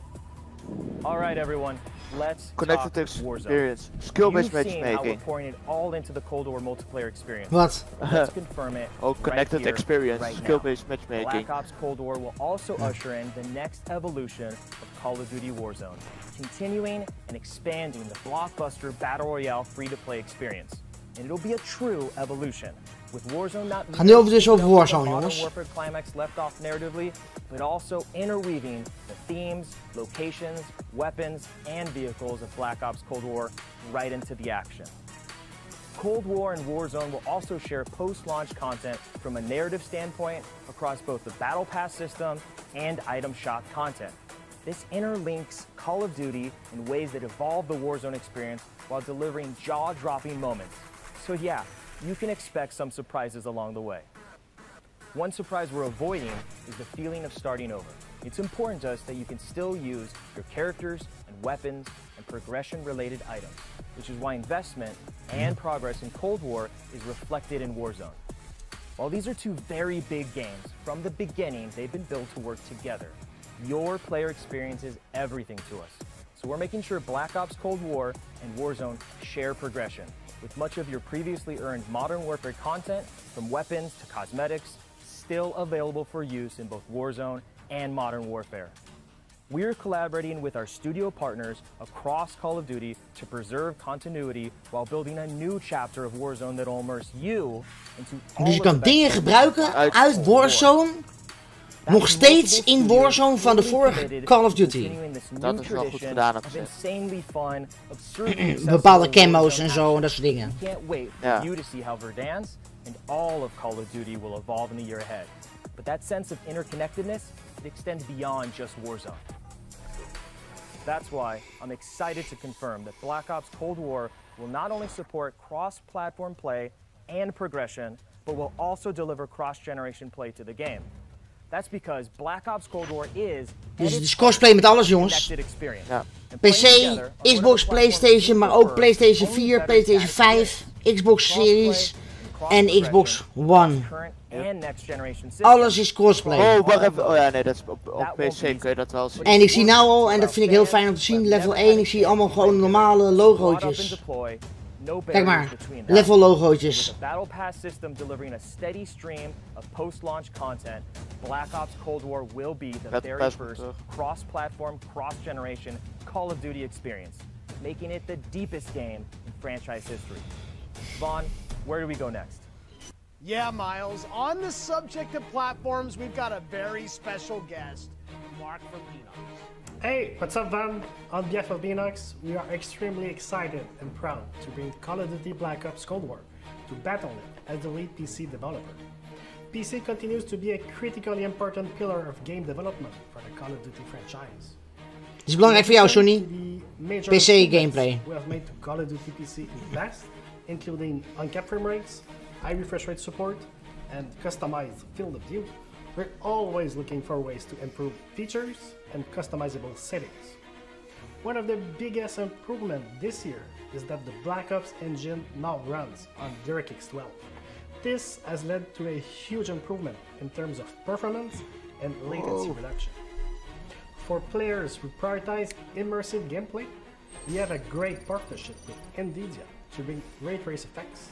All right, everyone, let's talk Warzone. Skill-based matchmaking. How we're pouring it all into the Cold War multiplayer experience. What? Let's confirm it. Connected experience. Right Skill-based matchmaking. Black Ops Cold War will also usher in the next evolution of Call of Duty Warzone, continuing and expanding the blockbuster battle royale free-to-play experience. And it'll be a true evolution. With Warzone not Gaan nu dus over Warzone, Modern jongens. Warfare climax left off narratively, but also interweaving the themes, locations, weapons, and vehicles of Black Ops Cold War right into the action. Cold War and Warzone will also share post-launch content from a narrative standpoint across both the Battle Pass system and item shop content. This interlinks Call of Duty in ways that evolve the Warzone experience while delivering jaw-dropping moments. So yeah, you can expect some surprises along the way. One surprise we're avoiding is the feeling of starting over. It's important to us that you can still use your characters and weapons and progression-related items, which is why investment and progress in Cold War is reflected in Warzone. While these are two very big games, from the beginning they've been built to work together. Your player experience is everything to us. So we're making sure Black Ops Cold War and Warzone share progression, with much of your previously earned Modern Warfare content, from weapons to cosmetics, still available for use in both Warzone and Modern Warfare. We're collaborating with our studio partners across Call of Duty to preserve continuity while building a new chapter of Warzone that will immerse you into all Dus je kan dingen gebruiken uit Warzone nog steeds in Warzone van de vorige Call of Duty. Dat is wel goed gedaan op zich. Bepaalde camo's en zo en dat soort dingen. Ja. And all of Call of Duty will evolve in the year ahead. But that sense of interconnectedness, it extends beyond just Warzone. That's why I'm excited to confirm that Black Ops Cold War will not only support cross-platform play and progression, but will also deliver cross-generation play to the game. That's because Black Ops Cold War is dus het is crossplay met alles, jongens. Ja. PC, Xbox, PlayStation, maar ook PlayStation 4, PlayStation 5, Xbox Series en Xbox One. Alles is crossplay. Oh, wacht even. Oh ja, nee, dat is op PC kun je dat wel zien. En ik zie nou al, en dat vind ik heel fijn om te zien, level 1, ik zie allemaal gewoon normale logootjes. Kijk maar, level logootjes. Battle Pass system delivering a steady stream of post-launch content, Black Ops Cold War will be the very first cross-platform, cross-generation Call of Duty experience, making it the deepest game in franchise history. Vaughn, where do we go next? Yeah, Miles, on the subject of platforms, we've got a very special guest, Mark from Beanox. Hey, what's up, Van? On behalf of Beanox, we are extremely excited and proud to bring Call of Duty Black Ops Cold War to Battle.net as the lead PC developer. PC continues to be a critically important pillar of game development for the Call of Duty franchise. Het is belangrijk voor jou, Sonny. PC gameplay. We have made to Call of Duty PC in the past, including uncapped frame rates, high refresh rate support, and customized field of view. We're always looking for ways to improve features and customizable settings. One of the biggest improvements this year is that the Black Ops engine now runs on DirectX 12. This has led to a huge improvement in terms of performance and latency reduction. For players who prioritize immersive gameplay, we have a great partnership with NVIDIA to bring ray trace effects,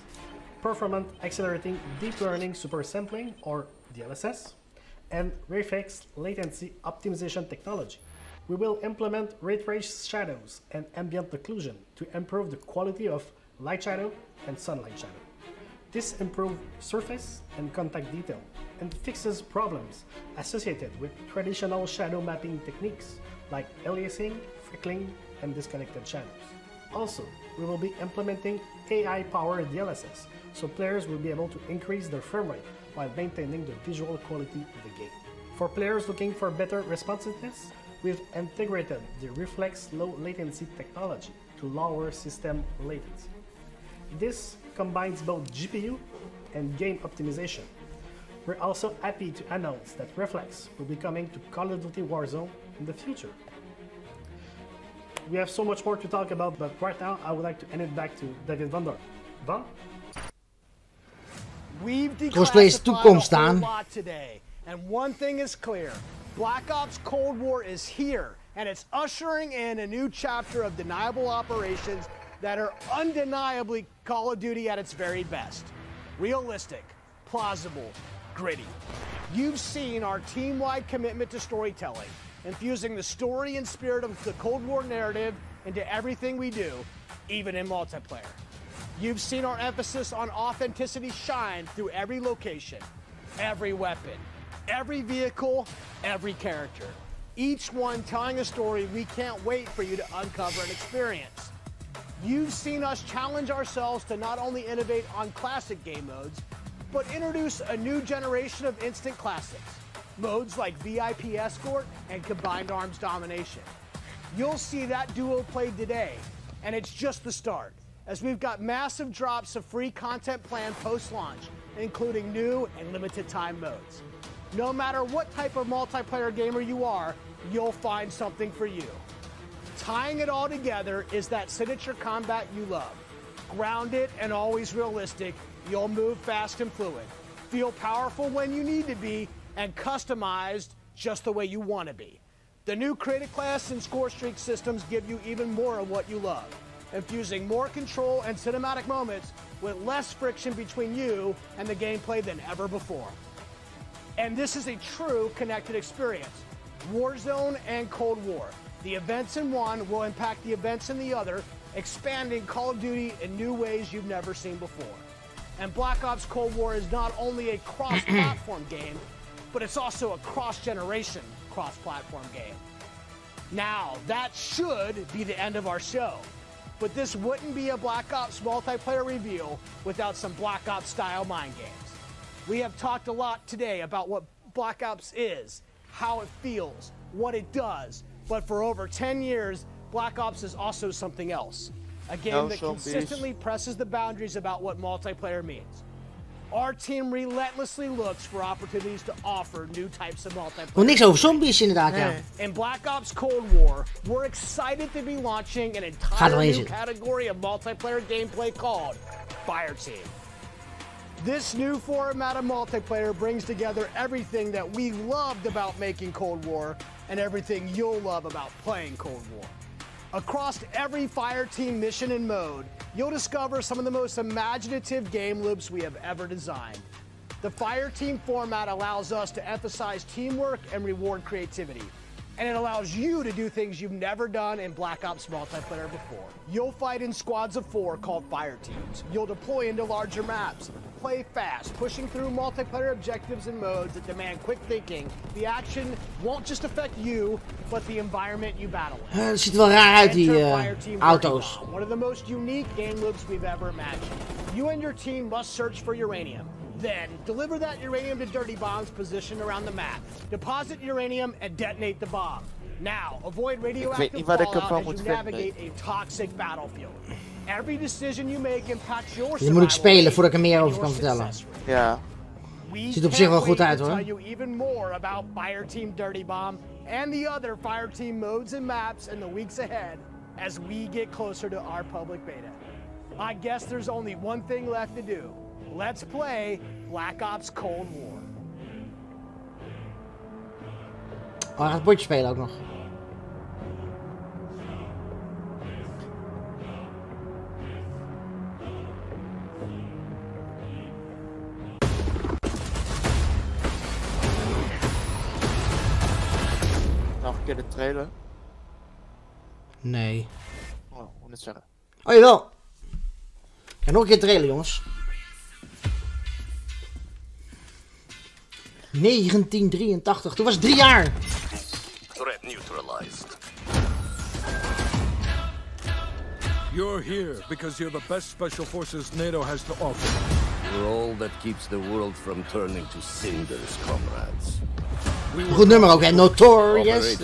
performant accelerating deep learning super sampling or DLSS, and RayFX latency optimization technology. We will implement ray trace shadows and ambient occlusion to improve the quality of light shadow and sunlight shadow. This improves surface and contact detail and fixes problems associated with traditional shadow mapping techniques like aliasing, freckling, and disconnected shadows. Also, we will be implementing AI-powered DLSS, so players will be able to increase their frame rate while maintaining the visual quality of the game. For players looking for better responsiveness, we've integrated the Reflex low latency technology to lower system latency. This combines both GPU and game optimization. We're also happy to announce that Reflex will be coming to Call of Duty Warzone in the future. We have so much more to talk about, but right now I would like to hand it back to David Van Dorp. Van? We've declassified a whole lot today, and one thing is clear. Black Ops Cold War is here, and it's ushering in a new chapter of deniable operations that are undeniably Call of Duty at its very best. Realistic, plausible, gritty. You've seen our team-wide commitment to storytelling, infusing the story and spirit of the Cold War narrative into everything we do, even in multiplayer. You've seen our emphasis on authenticity shine through every location, every weapon, every vehicle, every character. Each one telling a story we can't wait for you to uncover and experience. You've seen us challenge ourselves to not only innovate on classic game modes, but introduce a new generation of instant classics. Modes like VIP Escort and Combined Arms Domination. You'll see that duo played today, and it's just the start, as we've got massive drops of free content planned post-launch, including new and limited time modes. No matter what type of multiplayer gamer you are, you'll find something for you. Tying it all together is that signature combat you love. Grounded and always realistic, you'll move fast and fluid, feel powerful when you need to be, and customized just the way you want to be. The new Creative Class and Score Streak systems give you even more of what you love, infusing more control and cinematic moments with less friction between you and the gameplay than ever before. And this is a true connected experience. Warzone and Cold War. The events in one will impact the events in the other, expanding Call of Duty in new ways you've never seen before. And Black Ops Cold War is not only a cross-platform game, but it's also a cross-generation cross-platform game. Now, that should be the end of our show, but this wouldn't be a Black Ops multiplayer reveal without some Black Ops style mind games. We have talked a lot today about what Black Ops is, how it feels, what it does, But for over 10 years, Black Ops is also something else. A game that consistently presses the boundaries about what multiplayer means. Our team relentlessly looks for opportunities to offer new types of multiplayer. Niks over zombies inderdaad, ja. In Black Ops Cold War, we're excited to be launching an entire new category of multiplayer gameplay called Fire Team. This new format of multiplayer brings together everything that we loved about making Cold War and everything you'll love about playing Cold War. Across every Fire Team mission and mode, you'll discover some of the most imaginative game loops we have ever designed. The Fire Team format allows us to emphasize teamwork and reward creativity. And it allows you to do things you've never done in Black Ops multiplayer before. You'll fight in squads of 4 called Fire Teams. You'll deploy into larger maps, play fast, pushing through multiplayer objectives and modes that demand quick thinking. The action won't just affect you, but the environment you battle in. Het ziet er wel raar uit, die auto's. One of the most unique game loops we've ever imagined. You and your team must search for uranium. Then, deliver that uranium to Dirty Bombs positioned around the map. Deposit uranium and detonate the bomb. Now, avoid radioactive fallout as you navigate a toxic battlefield. Every decision you make impacts your survival. Dit moet ik spelen voordat ik er meer over kan vertellen. Ja. Ziet er op zich wel goed uit, hoor. Tell you even more about Fire Team Dirty Bomb and the other Fire Team modes and maps in the weeks ahead as we get closer to our public beta. I guess there's only one thing left to do. Let's play Black Ops Cold War. Oh, hij gaat het bordje spelen ook nog. Nog een keer de trailer. Nee. Oh, ik moet het zeggen. Oh, jawel. Ja, nog een keer trailer, jongens. 1983, toen was het 3 jaar. Threat neutralized. You're here because you're the best special forces NATO has to offer. You're all that keeps the world from turning to cinders, comrades. Goed nummer ook, hè? Notorious.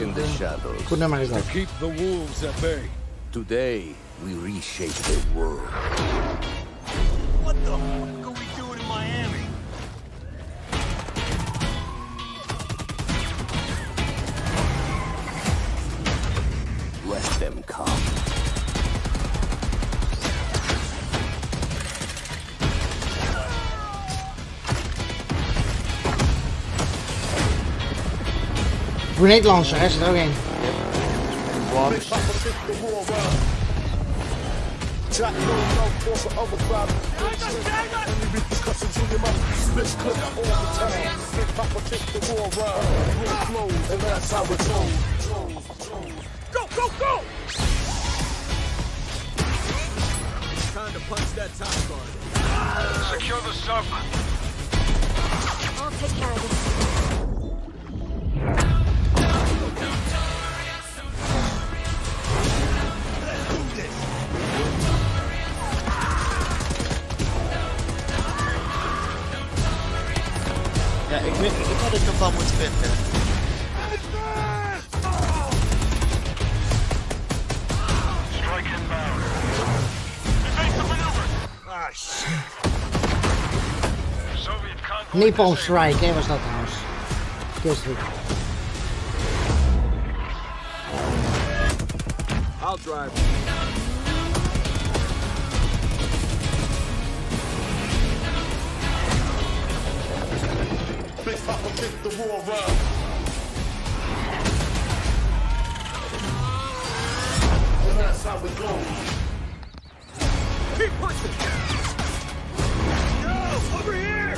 Goed nummer is dat. Keep the wolves at bay. Today, we reshape the world. What the fuck are we doing in Miami? Let them come. Grenade launcher, hè? Zit er ook een. Go, go, go! Time to punch that top guard. Secure the sub. I'll take care of this. Ja, ik weet niet wat ik ervan moet vinden. Strike inbound. Evasive maneuver. Ah, shit. Soviet convoy. Napalm Strike, hè, was dat trouwens. Killstreak. I'll drive. Big Papa kick the war around. And that's how we go. Keep pushing. Yo, over here.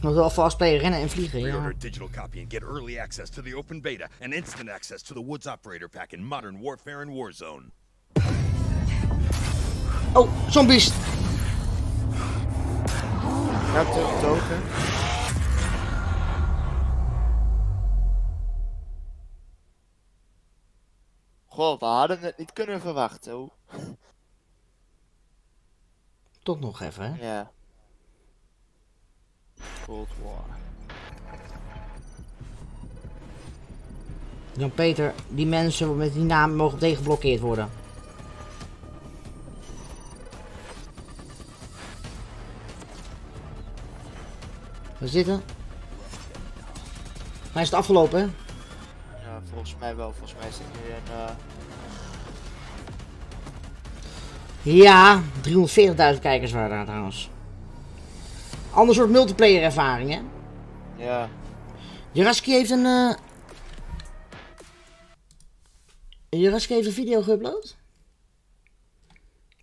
Nog wel fast player, rennen en vliegen, ja. Pre-order digital copy and get early access to the open beta and instant access to the Woods operator pack in Modern Warfare and Warzone. Oh, zombies. Natuurlijk token. Goh, we hadden het niet kunnen verwachten. Hoor. Tot nog even, hè? Ja. Cold War. Jan-Peter, die mensen met die naam mogen tegengeblokkeerd worden. We zitten. Maar is het afgelopen, hè? Ja, volgens mij wel. Volgens mij is het nu een... Ja, 340.000 kijkers waren daar trouwens. Ander soort multiplayer ervaring, hè? Ja. Jaraski heeft een... Jaraski heeft een video geüpload.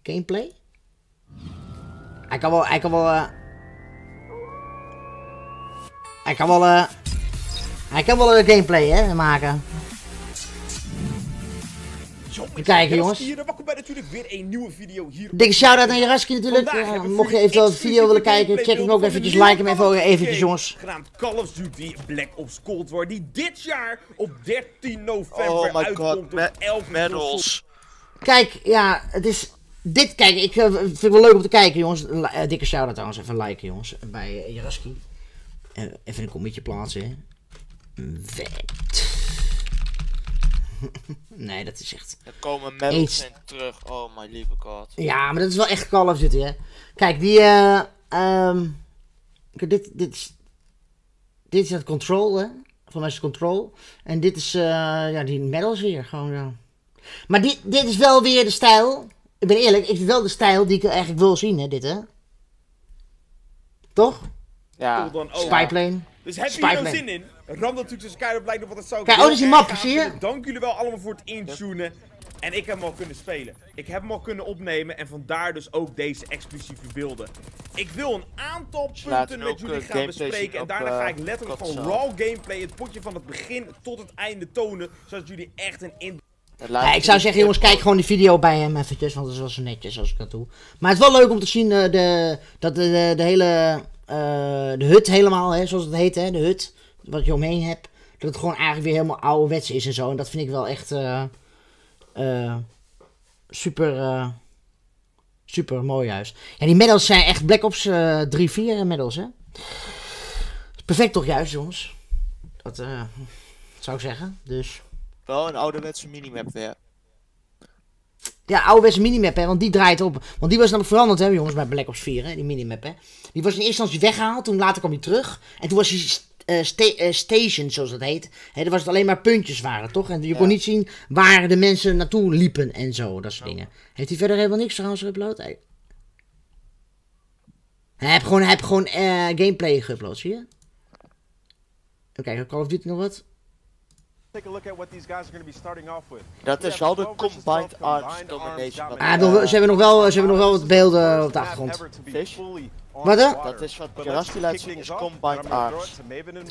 Gameplay. Hij kan wel... Hij kan wel een gameplay, hè, maken. Even kijken, jongens. Hier, welkom bij natuurlijk weer een nieuwe video hier. Dikke shout-out naar Jaraski natuurlijk. Mocht je eventueel de video willen kijken, check hem ook eventjes, like hem even eventjes, jongens. Genaamd Call of Duty Black Ops Cold War, die dit jaar op 13 november uitkomt op 11 medals. Kijk, ja, het is... Dit, kijk, ik vind het wel leuk om te kijken, jongens. Dikke shout-out trouwens, even liken, jongens, bij Jaraski. Even een commentje plaatsen, hè. Vet. Nee, dat is echt... Er komen medals in terug, oh my lieve god. Ja, maar dat is wel echt Call of Duty, hè. Kijk, die... dit is het control, hè. Van mij is het control. En dit is, ja, die medals weer, gewoon, ja. Maar dit is wel weer de stijl. Ik ben eerlijk, ik vind wel de stijl die ik eigenlijk wil zien, hè, dit, hè. Toch? Ja. Spyplane. Dus heb je hier nou zin in? Ram natuurlijk zo Skyrim blijkt op wat het zou. Kijk, oh, dat is die map, zie je? Dank jullie wel allemaal voor het intunen. En ik heb hem al kunnen spelen. Ik heb hem al kunnen opnemen en vandaar dus ook deze exclusieve beelden. Ik wil een aantal punten met jullie gaan bespreken. En daarna ga ik letterlijk van raw gameplay het potje van het begin tot het einde tonen. Zodat jullie echt een Ja, ik zou zeggen, jongens, kijk gewoon die video bij hem eventjes, want dat is wel zo netjes als ik dat doe. Maar het is wel leuk om te zien dat de hele, de hut helemaal, hè, zoals het heet, hè, de hut, wat je omheen hebt, dat het gewoon eigenlijk weer helemaal ouderwets is en zo. En dat vind ik wel echt super mooi juist. Ja, die medals zijn echt Black Ops 3-4 medals, hè. Perfect toch juist, jongens. Dat zou ik zeggen, dus... Wel een ouderwetse minimap weer. Ja, ouderwetse minimap, hè, want die draait op. Want die was namelijk veranderd, hè, jongens, bij Black Ops 4, hè, die minimap, hè. Die was in eerste instantie weggehaald, toen later kwam die terug. En toen was die station, zoals dat heet. Hè, er was het alleen maar puntjes waren, toch? En je kon niet zien waar de mensen naartoe liepen en zo, dat soort dingen. Heeft hij verder helemaal niks trouwens geüpload? Hey. Hij heeft gewoon gameplay geüpload, zie je? Even kijken, Call of Duty nog wat? Take a look at what these guys are going to be starting off with. Dat is wel de Combined Arms Domination. Ze hebben nog wel wat beelden op de achtergrond. Wat hè? Dat is wat Jaraski laat zien, is Combined Arms.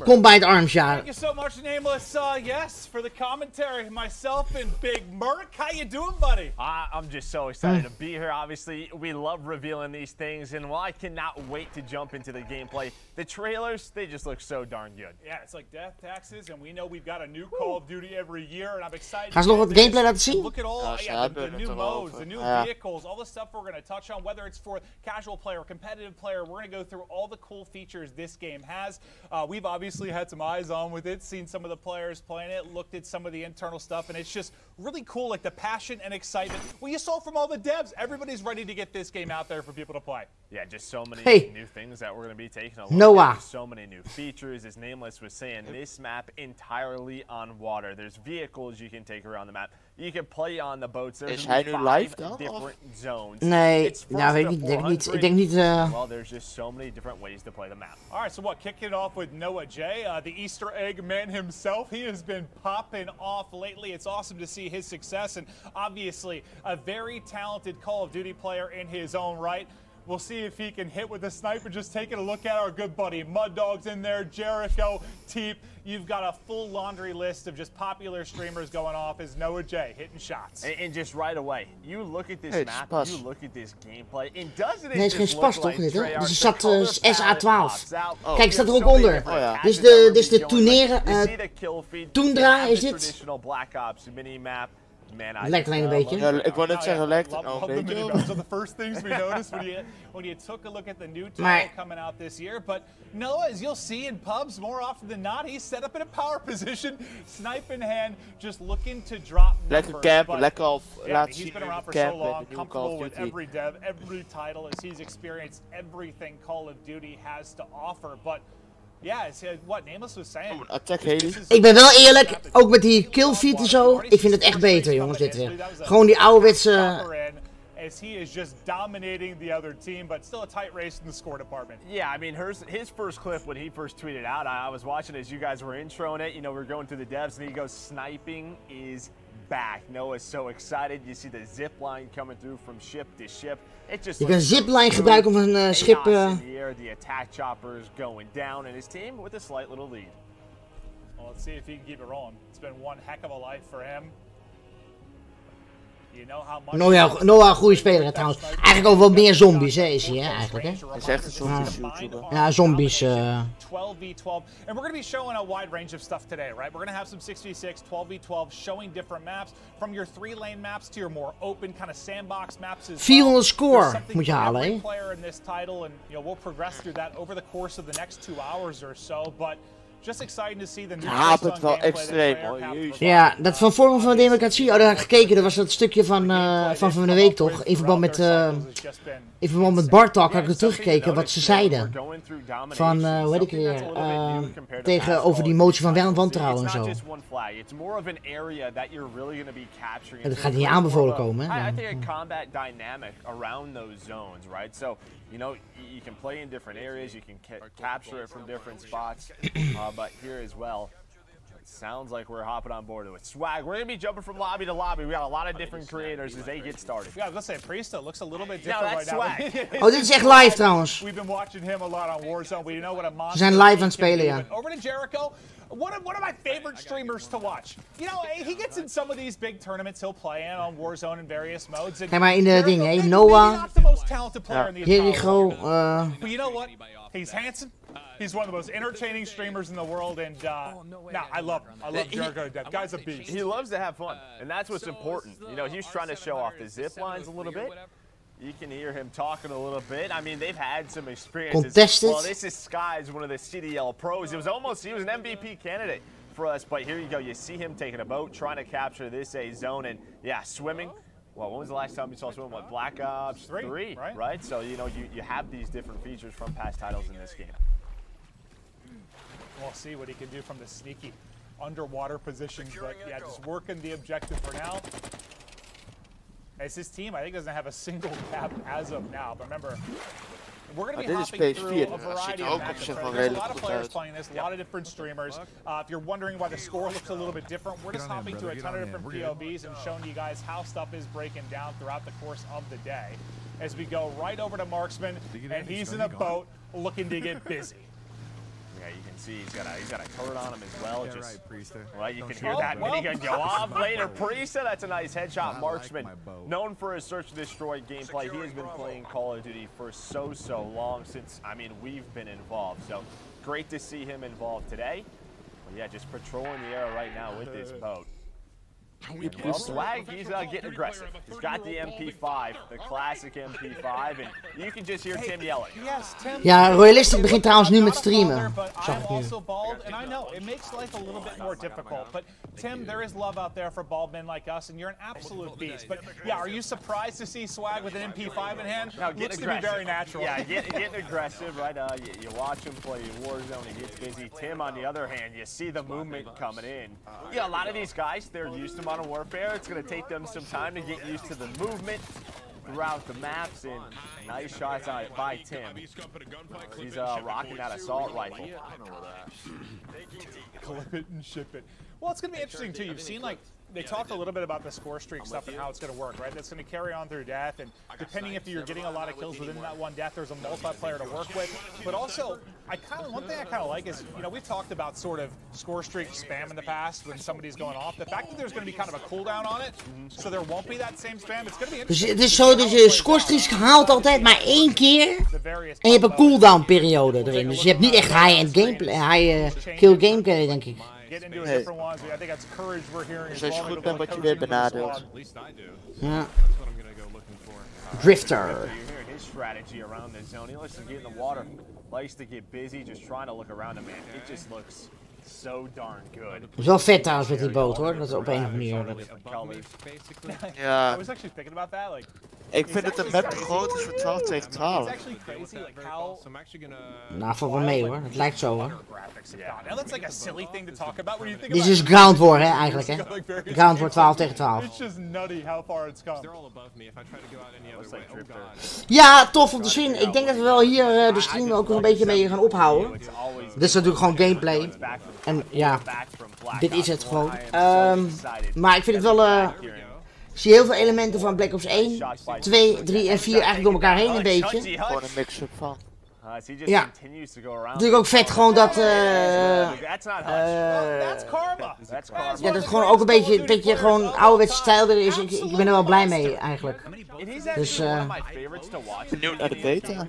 Combined Arms, ja. Thank you so much, Nameless. Yes, for the commentary. Myself and Big Merc. How you doing, buddy? I'm just so excited to be here. Obviously, we love revealing these things, and while I cannot wait to jump into the gameplay, the trailers, they just look so darn good. Yeah, it's like death taxes, and we know we've got a new Call of Duty every year, and I'm excited. Gaan ze nog wat gameplay laten zien? Look at all the new modes, the new vehicles, all the stuff we're going to touch on, whether it's for casual player or competitive player. We're going to go through all the cool features this game has. We've obviously had some eyes on with it, seen some of the players playing it, looked at some of the internal stuff, and it's just really cool, like the passion and excitement. Well, you saw from all the devs, everybody's ready to get this game out there for people to play. Yeah, just so many new things that we're going to be taking a look at. So many new features. As Nameless was saying, this map entirely on water. There's vehicles you can take around the map. You can play on the boats. There's 5 different zones. Nee, nou weet ik niet. Ik denk niet. Well, there's just so many different ways to play the map. All right, so what? Kicking it off with Noah J, the Easter egg man himself. He has been popping off lately. It's awesome to see his success, and obviously a very talented Call of Duty player in his own right. We'll see if he can hit with the sniper. Just taking a look at our good buddy Mud Dog's in there, Jericho, Teep. You've got a full laundry list of just popular streamers going off as Noah J hitting shots. And just right away, you look at this map, you look at this gameplay, and doesn't it Nee, het is geen just spas look toch like dit, hè? Dus er Treyarch, staat SA12. Oh, Kijk, staat er ook onder. Dit is de Tundra, is dit? Traditional Black Ops mini-map. Het lijkt alleen een beetje. Ja, ik wou net zeggen, lijkt het nou een beetje. Those are the first things we noticed when you took a look at the new title coming out this year. But Noah, as you'll see in pubs more often than not, he's set up in a power position, snipe in hand, just looking to drop numbers. Lekker campen, lekker al laten zien he's been around for campen so long, in de nieuwe Call comfortable of with Duty. every dev, every title, as he's experienced everything Call of Duty has to offer. But yeah, it's what Nameless was saying. Ik ben wel eerlijk, ook met die killfeed en zo, ik vind het echt beter jongens dit weer. Gewoon die ouderwetse... As he is just dominating the other team, but still a tight race in the score department. Yeah, I mean, his first clip when he first tweeted out, I was watching as you guys were introing it, you know, we're going through the devs, and he goes, sniping is back. Noah's so excited. You see the zip line coming through from ship to ship. Je kan zipline gebruiken om een schip... The attack chopper is going down, and his team with a slight little lead. Well, let's see if he can keep it rolling. It's been one heck of a life for him. Noah, goede speler trouwens. Eigenlijk ook wel meer zombies, hè, is hij, hè, eigenlijk, hè? Hij is echt een zombies-YouTuber. Ja, zombies. 12v12, and we're going to be showing a wide range of stuff today, right? We're going to have some 6v6, 12v12, showing different maps, from your 3-lane maps to your more open kind of sandbox maps as 400 score moet je halen, hè? Player in this title, and you know we'll progress through that over the course of the next 2 hours or so, but. Just exciting to see the new het wel extreem hoor. Ja, dat van Vorm van de Democratie, oh daar heb ik gekeken, dat was dat stukje van de week toch? In verband met Bartok had ik er teruggekeken wat ze zeiden. Van, hoe heet ik weer, tegenover die motie van wantrouwen en zo. Ja, dat gaat niet aanbevolen komen, hè? You know, you can play in different areas, you can capture it from different spots, but here as well, it sounds like we're hopping on board with Swag. We're going to be jumping from lobby to lobby. We got a lot of different creators as they get started. Yeah, let's say Priesta looks a little bit different right Swag. now. Oh, dit is echt live trouwens. We've been watching him a lot on Warzone. We know what a monster. Ze zijn live aan het spelen, ja. Over to Jericho. One of my favorite streamers to watch. You know, he gets in some of these big tournaments he'll play in on Warzone in various modes. Kijk maar in de dingen, hè? Noah, Jericho, But you know what? He's handsome. He's one of the most entertaining streamers in the world, and I love him. I love Jericho to death. Guy's a beast. He loves to have fun, and that's what's important. You know, he's trying to show off the zip lines a little bit. You can hear him talking a little bit. I mean, they've had some experiences. Contested. Well, this is Sky's one of the CDL pros. He was an MVP candidate for us, but here you go. You see him taking a boat, trying to capture this zone, and yeah, swimming. Well, when was the last time you saw swimming? What, Black Ops 3, right? So, you know, you have these different features from past titles in this game. We'll see what he can do from the sneaky underwater positions, but yeah, just working the objective for now. As his team, I think, doesn't have a single cap as of now. But remember, we're going to be hopping through a variety of matches. There's a lot of players playing this, a lot of different streamers. If you're wondering why the score looks a little bit different, we're just hopping through a ton of different POVs and showing you guys how stuff is breaking down throughout the course of the day. As we go right over to Marksman, and he's in a boat looking to get busy. Yeah, you can see he's got a turret on him as well. Just right, you can hear that minigun go off later. Priesta, that's a nice headshot. Marksman, known for his search and destroy gameplay. He has been playing Call of Duty for so long since we've been involved. So great to see him involved today. Well, yeah, just patrolling the area right now with this boat. Well, Swag, he's getting aggressive. He's got the MP5, the classic MP5, and you can just hear Tim yelling. Yes, Tim. Ja, Royalistic begint trouwens nu met streamen. I'm also bald, and I know it makes life a little bit more difficult. But Tim, there is love out there for bald men like us, and you're an absolute beast. But yeah, are you surprised to see Swag with an MP5 in hand? No, looks to be very natural. Yeah, getting aggressive, right? You watch him play Warzone, he gets busy. Tim, on the other hand, you see the movement coming in. Yeah, a lot of these guys, they're used to Modern Warfare. It's going to take them some time to get used to the movement throughout the maps, and nice shots on it by Tim. He's rocking that assault rifle. Clip it and ship it. Well, it's going to be interesting too. You've seen like they talked a little bit about the score streak stuff and how it's going to work, right? That's going to carry on through death, and depending if you're getting a lot of kills within that one death, there's a multiplayer to work with. But also, one thing I kind of like is, you know, we've talked about sort of score streak spam in the past when somebody's going off. The fact that there's going to be kind of a cooldown on it, so there won't be that same spam. It's going to be dus het is zo dat je scorestreaks haalt altijd maar 1 keer en je hebt een cooldown periode erin. Dus je hebt niet echt high-end gameplay, kill gameplay, denk ik. Dus als je goed bent, word je weer benadeeld. Ja. Drifter. Strategy around the zone. He likes to get in the water, likes to get busy, just trying to look around him, man. It just looks so darn good. Het is wel vet trouwens met die boot hoor, dat is op een of andere manier. Ja. I was actually thinking about that, like. Ik vind het een map te groot is voor 12 tegen 12. Nou, valt wel mee hoor, het lijkt zo hoor. Dit is dus ground war hè, eigenlijk hè. Ground war 12 tegen 12. Ja, tof om te zien. Ik denk dat we wel hier de stream ook een beetje mee gaan ophouden. Dit is natuurlijk gewoon gameplay. En ja, dit is het gewoon. Maar ik vind het wel... Ik zie heel veel elementen van Black Ops 1, 2, 3 en 4 eigenlijk door elkaar heen een beetje. Gewoon een mix-up van. Ja. Natuurlijk ook vet gewoon dat... ja, dat het gewoon ook een beetje gewoon ouderwetse stijl er is. Ik ben er wel blij mee eigenlijk. Dus benieuwd naar de beta.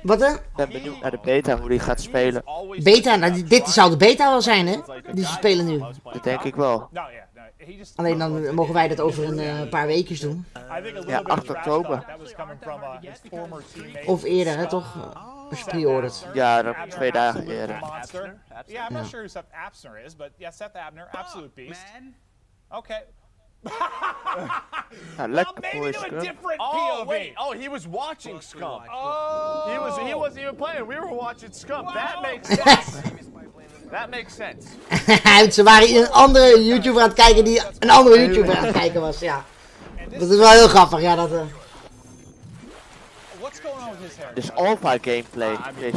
Wat hè? Ik ben benieuwd naar de beta, hoe die gaat spelen. Beta? Nou, dit zou de beta wel zijn hè? Die ze spelen nu. Dat denk ik wel. Alleen dan mogen wij dat over een paar weken doen. Ja, 8 oktober. Of eerder, hè, toch? Als je pre-ordert. Ja, dan 2 dagen eerder. Yeah, I'm not sure who Seth Abner is, but yeah, Seth Abner, absolute beast. Okay. Lekker voor sQumm. Oh, wait. Oh, he was watching sQumm. Oh. He wasn't even playing. We were watching sQumm. That makes sense. That makes sense. Ze waren een andere YouTuber aan het kijken die een andere YouTuber aan het kijken was, ja. Dat is wel heel grappig, ja. Dat, This alpha gameplay. The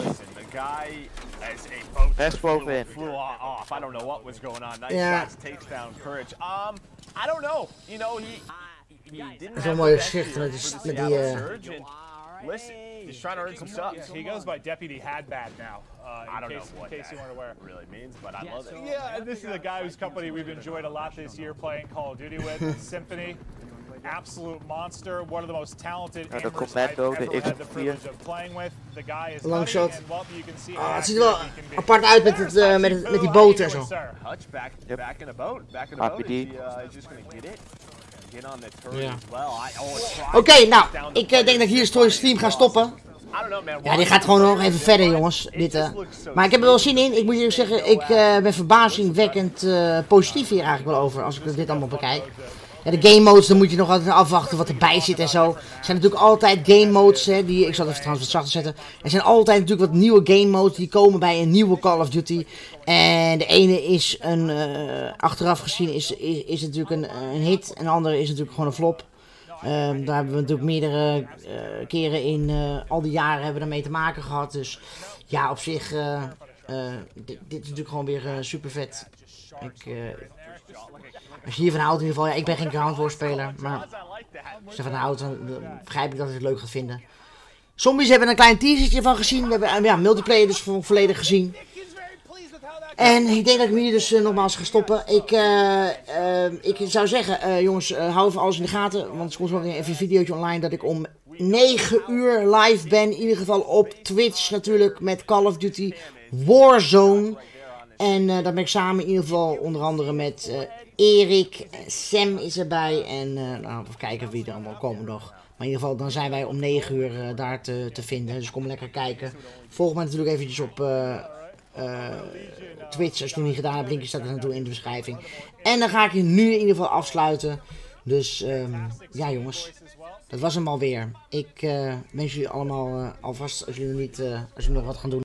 guy as a boat rechtsbovenin. Flew off. I don't know what was going on. Nice shots, takes down courage. I don't know. You know, he didn't. Dat is een mooie gezicht met die Listen, he's trying to earn some subs. He goes by Deputy Hadbad now. I don't know what in case you weren't aware. Really means, but I love it. Yeah, and this is a guy whose company we've enjoyed a lot this year playing Call of Duty with, Symphony. Absolute monster, one of the most talented Ambers I've ever had the privilege of playing with. The guy is long shot. And well, you can see het ziet er wel apart uit met die boot en zo. Hutch back in the boat. Back in the boat. Is just gonna get it. Oké, nou, ik denk dat ik hier de stream ga stoppen. Ja, die gaat gewoon nog even verder, jongens. Maar ik heb er wel zin in. Ik moet je zeggen, ik ben verbazingwekkend positief hier eigenlijk wel over. Als ik dit allemaal bekijk. Ja, de game modes, dan moet je nog altijd afwachten wat erbij zit en zo. Er zijn natuurlijk altijd game modes, hè, ik zal het even trouwens wat zachter zetten. Er zijn altijd natuurlijk wat nieuwe game modes die komen bij een nieuwe Call of Duty. En de ene is achteraf gezien is natuurlijk een hit en de andere is natuurlijk gewoon een flop. Daar hebben we natuurlijk meerdere keren in al die jaren hebben we ermee te maken gehad. Dus ja, op zich, dit is natuurlijk gewoon weer super vet. Als je hiervan houdt in ieder geval, ja, ik ben geen Ground War speler, maar als je ervan houdt, dan begrijp ik dat je het leuk gaat vinden. Zombies hebben een klein teasertje van gezien, we hebben multiplayer dus volledig gezien. En ik denk dat ik me hier dus nogmaals ga stoppen. Ik zou zeggen, jongens, hou even alles in de gaten, want er komt zo even een videootje online dat ik om 9 uur live ben, in ieder geval op Twitch natuurlijk, met Call of Duty Warzone. En dat ben ik samen in ieder geval onder andere met Erik, Sam is erbij en nou, even kijken wie er allemaal komen nog. Maar in ieder geval dan zijn wij om 9 uur daar te vinden, dus kom lekker kijken. Volg mij natuurlijk eventjes op Twitch, als je het nog niet gedaan hebt, linkje staat er naartoe in de beschrijving. En dan ga ik je nu in ieder geval afsluiten. Dus ja jongens, dat was hem alweer. Ik wens jullie allemaal alvast, als jullie nog wat gaan doen.